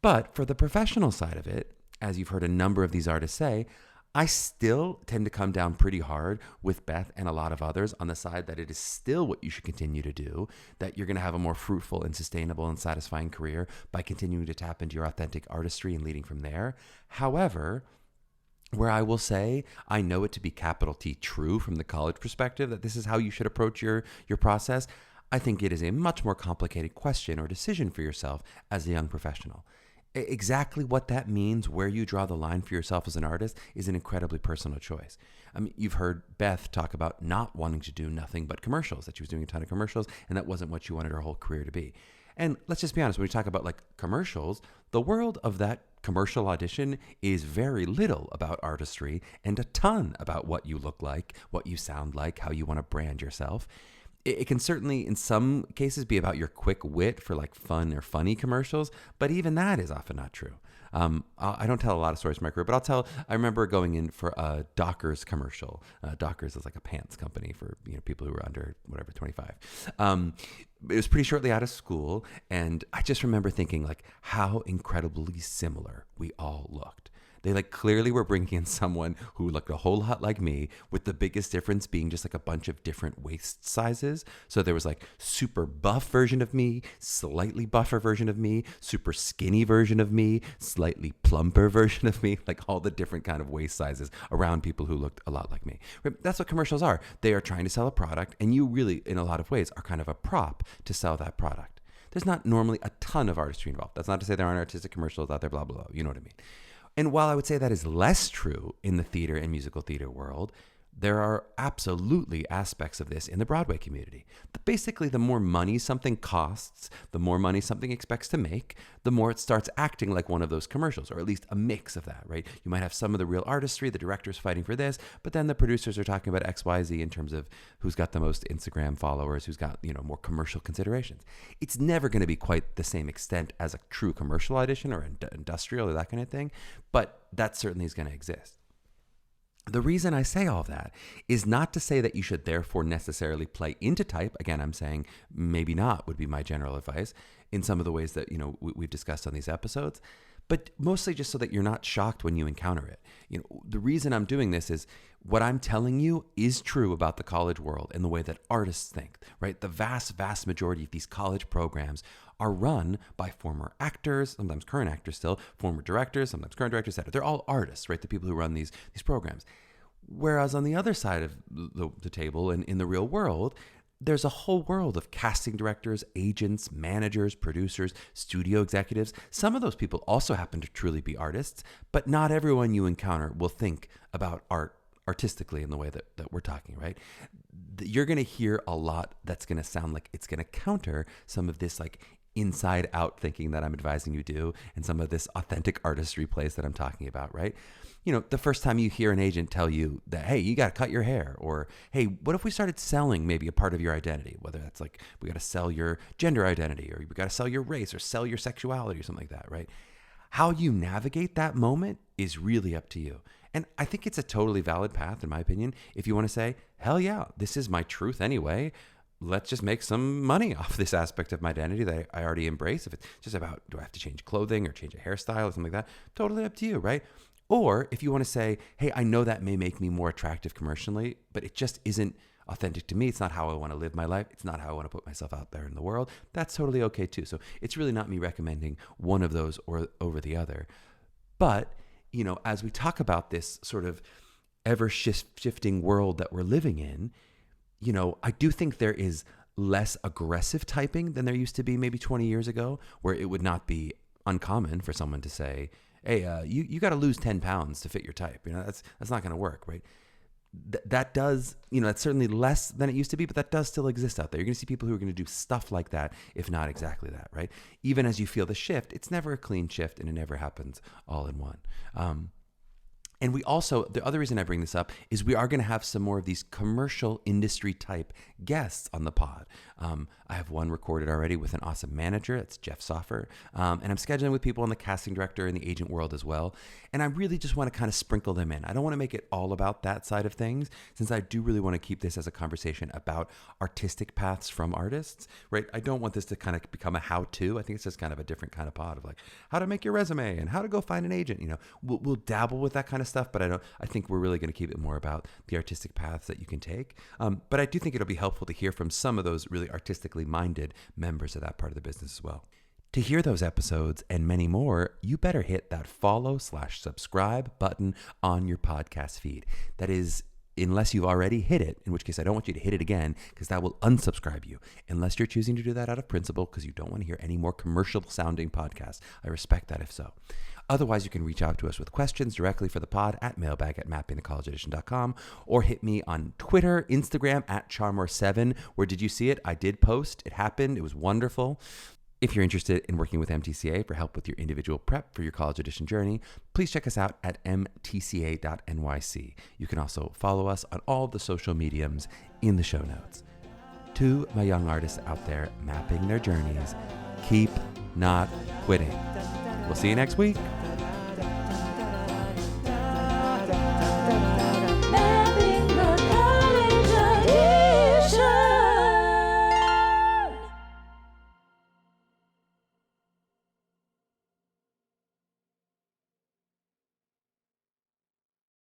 But for the professional side of it, as you've heard a number of these artists say, I still tend to come down pretty hard with Beth and a lot of others on the side that it is still what you should continue to do, that you're going to have a more fruitful and sustainable and satisfying career by continuing to tap into your authentic artistry and leading from there. However, where I will say, I know it to be capital T true from the college perspective, that this is how you should approach your process, I think it is a much more complicated question or decision for yourself as a young professional. Exactly what that means, where you draw the line for yourself as an artist, is an incredibly personal choice. I mean, you've heard Beth talk about not wanting to do nothing but commercials, that she was doing a ton of commercials, and that wasn't what she wanted her whole career to be. And let's just be honest, when we talk about like commercials, the world of that commercial audition is very little about artistry and a ton about what you look like, what you sound like, how you want to brand yourself. It can certainly, in some cases, be about your quick wit for like fun or funny commercials, but even that is often not true. I don't tell a lot of stories from my career, but I remember going in for a Dockers commercial. Dockers is like a pants company for people who were under 25. It was pretty shortly out of school, and I just remember thinking like how incredibly similar we all looked. They like clearly were bringing in someone who looked a whole lot like me, with the biggest difference being just like a bunch of different waist sizes. So there was like super buff version of me, slightly buffer version of me, super skinny version of me, slightly plumper version of me, like all the different kind of waist sizes around people who looked a lot like me. That's what commercials are. They are trying to sell a product, and you really, in a lot of ways, are kind of a prop to sell that product. There's not normally a ton of artistry involved. That's not to say there aren't artistic commercials out there, blah, blah, blah. You know what I mean? And while I would say that is less true in the theater and musical theater world, there are absolutely aspects of this in the Broadway community. Basically, the more money something costs, the more money something expects to make, the more it starts acting like one of those commercials, or at least a mix of that, right? You might have some of the real artistry, the director's fighting for this, but then the producers are talking about XYZ in terms of who's got the most Instagram followers, who's got, more commercial considerations. It's never going to be quite the same extent as a true commercial audition or industrial or that kind of thing, but that certainly is going to exist. The reason I say all that is not to say that you should therefore necessarily play into type. Again, I'm saying maybe not would be my general advice in some of the ways that, we've discussed on these episodes, but mostly just so that you're not shocked when you encounter it. The reason I'm doing this is what I'm telling you is true about the college world and the way that artists think, right? The vast, vast majority of these college programs are run by former actors, sometimes current actors still, former directors, sometimes current directors, etc. They're all artists, right? The people who run these programs. Whereas on the other side of the table and in the real world, there's a whole world of casting directors, agents, managers, producers, studio executives. Some of those people also happen to truly be artists, but not everyone you encounter will think about art artistically in the way that we're talking, right? You're going to hear a lot that's going to sound like it's going to counter some of this like inside out thinking that I'm advising you do, and some of this authentic artistry plays that I'm talking about, right? You know, the first time you hear an agent tell you that, hey, you got to cut your hair, or hey, what if we started selling maybe a part of your identity, whether that's like we got to sell your gender identity, or we got to sell your race, or sell your sexuality, or something like that, right? How you navigate that moment is really up to you. And I think it's a totally valid path, in my opinion, if you want to say, hell yeah, this is my truth anyway. Let's just make some money off this aspect of my identity that I already embrace. If it's just about, do I have to change clothing or change a hairstyle or something like that? Totally up to you, right? Or if you want to say, hey, I know that may make me more attractive commercially, but it just isn't authentic to me. It's not how I want to live my life. It's not how I want to put myself out there in the world. That's totally okay too. So it's really not me recommending one of those or over the other. But, you know, as we talk about this sort of ever shifting world that we're living in, you know, I do think there is less aggressive typing than there used to be maybe 20 years ago, where it would not be uncommon for someone to say, hey, you got to lose 10 pounds to fit your type. You know, that's not going to work, right? That does, you know, that's certainly less than it used to be, but that does still exist out there. You're going to see people who are going to do stuff like that, if not exactly that, right? Even as you feel the shift, it's never a clean shift, and it never happens all in one. And we also, the other reason I bring this up is we are going to have some more of these commercial industry type guests on the pod. I have one recorded already with an awesome manager. It's Jeff Soffer. And I'm scheduling with people in the casting director and the agent world as well. And I really just want to kind of sprinkle them in. I don't want to make it all about that side of things, since I do really want to keep this as a conversation about artistic paths from artists, right? I don't want this to kind of become a how-to. I think it's just kind of a different kind of pod of like how to make your resume and how to go find an agent. You know, we'll dabble with that kind of stuff, but I think we're really going to keep it more about the artistic paths that you can take. But I do think it'll be helpful to hear from some of those really artistically minded members of that part of the business as well. To hear those episodes and many more, you better hit that follow/subscribe button on your podcast feed. That is, unless you've already hit it, in which case I don't want you to hit it again, because that will unsubscribe you, unless you're choosing to do that out of principle because you don't want to hear any more commercial sounding podcasts. I respect that if so. Otherwise, you can reach out to us with questions directly for the pod at mailbag@mappingthecollegeaudition.com, or hit me on Twitter, Instagram @Charmor7, where did you see it? I did post. It happened. It was wonderful. If you're interested in working with MTCA for help with your individual prep for your college audition journey, please check us out at mtca.nyc. You can also follow us on all the social mediums in the show notes. To my young artists out there mapping their journeys, keep not quitting. We'll see you next week.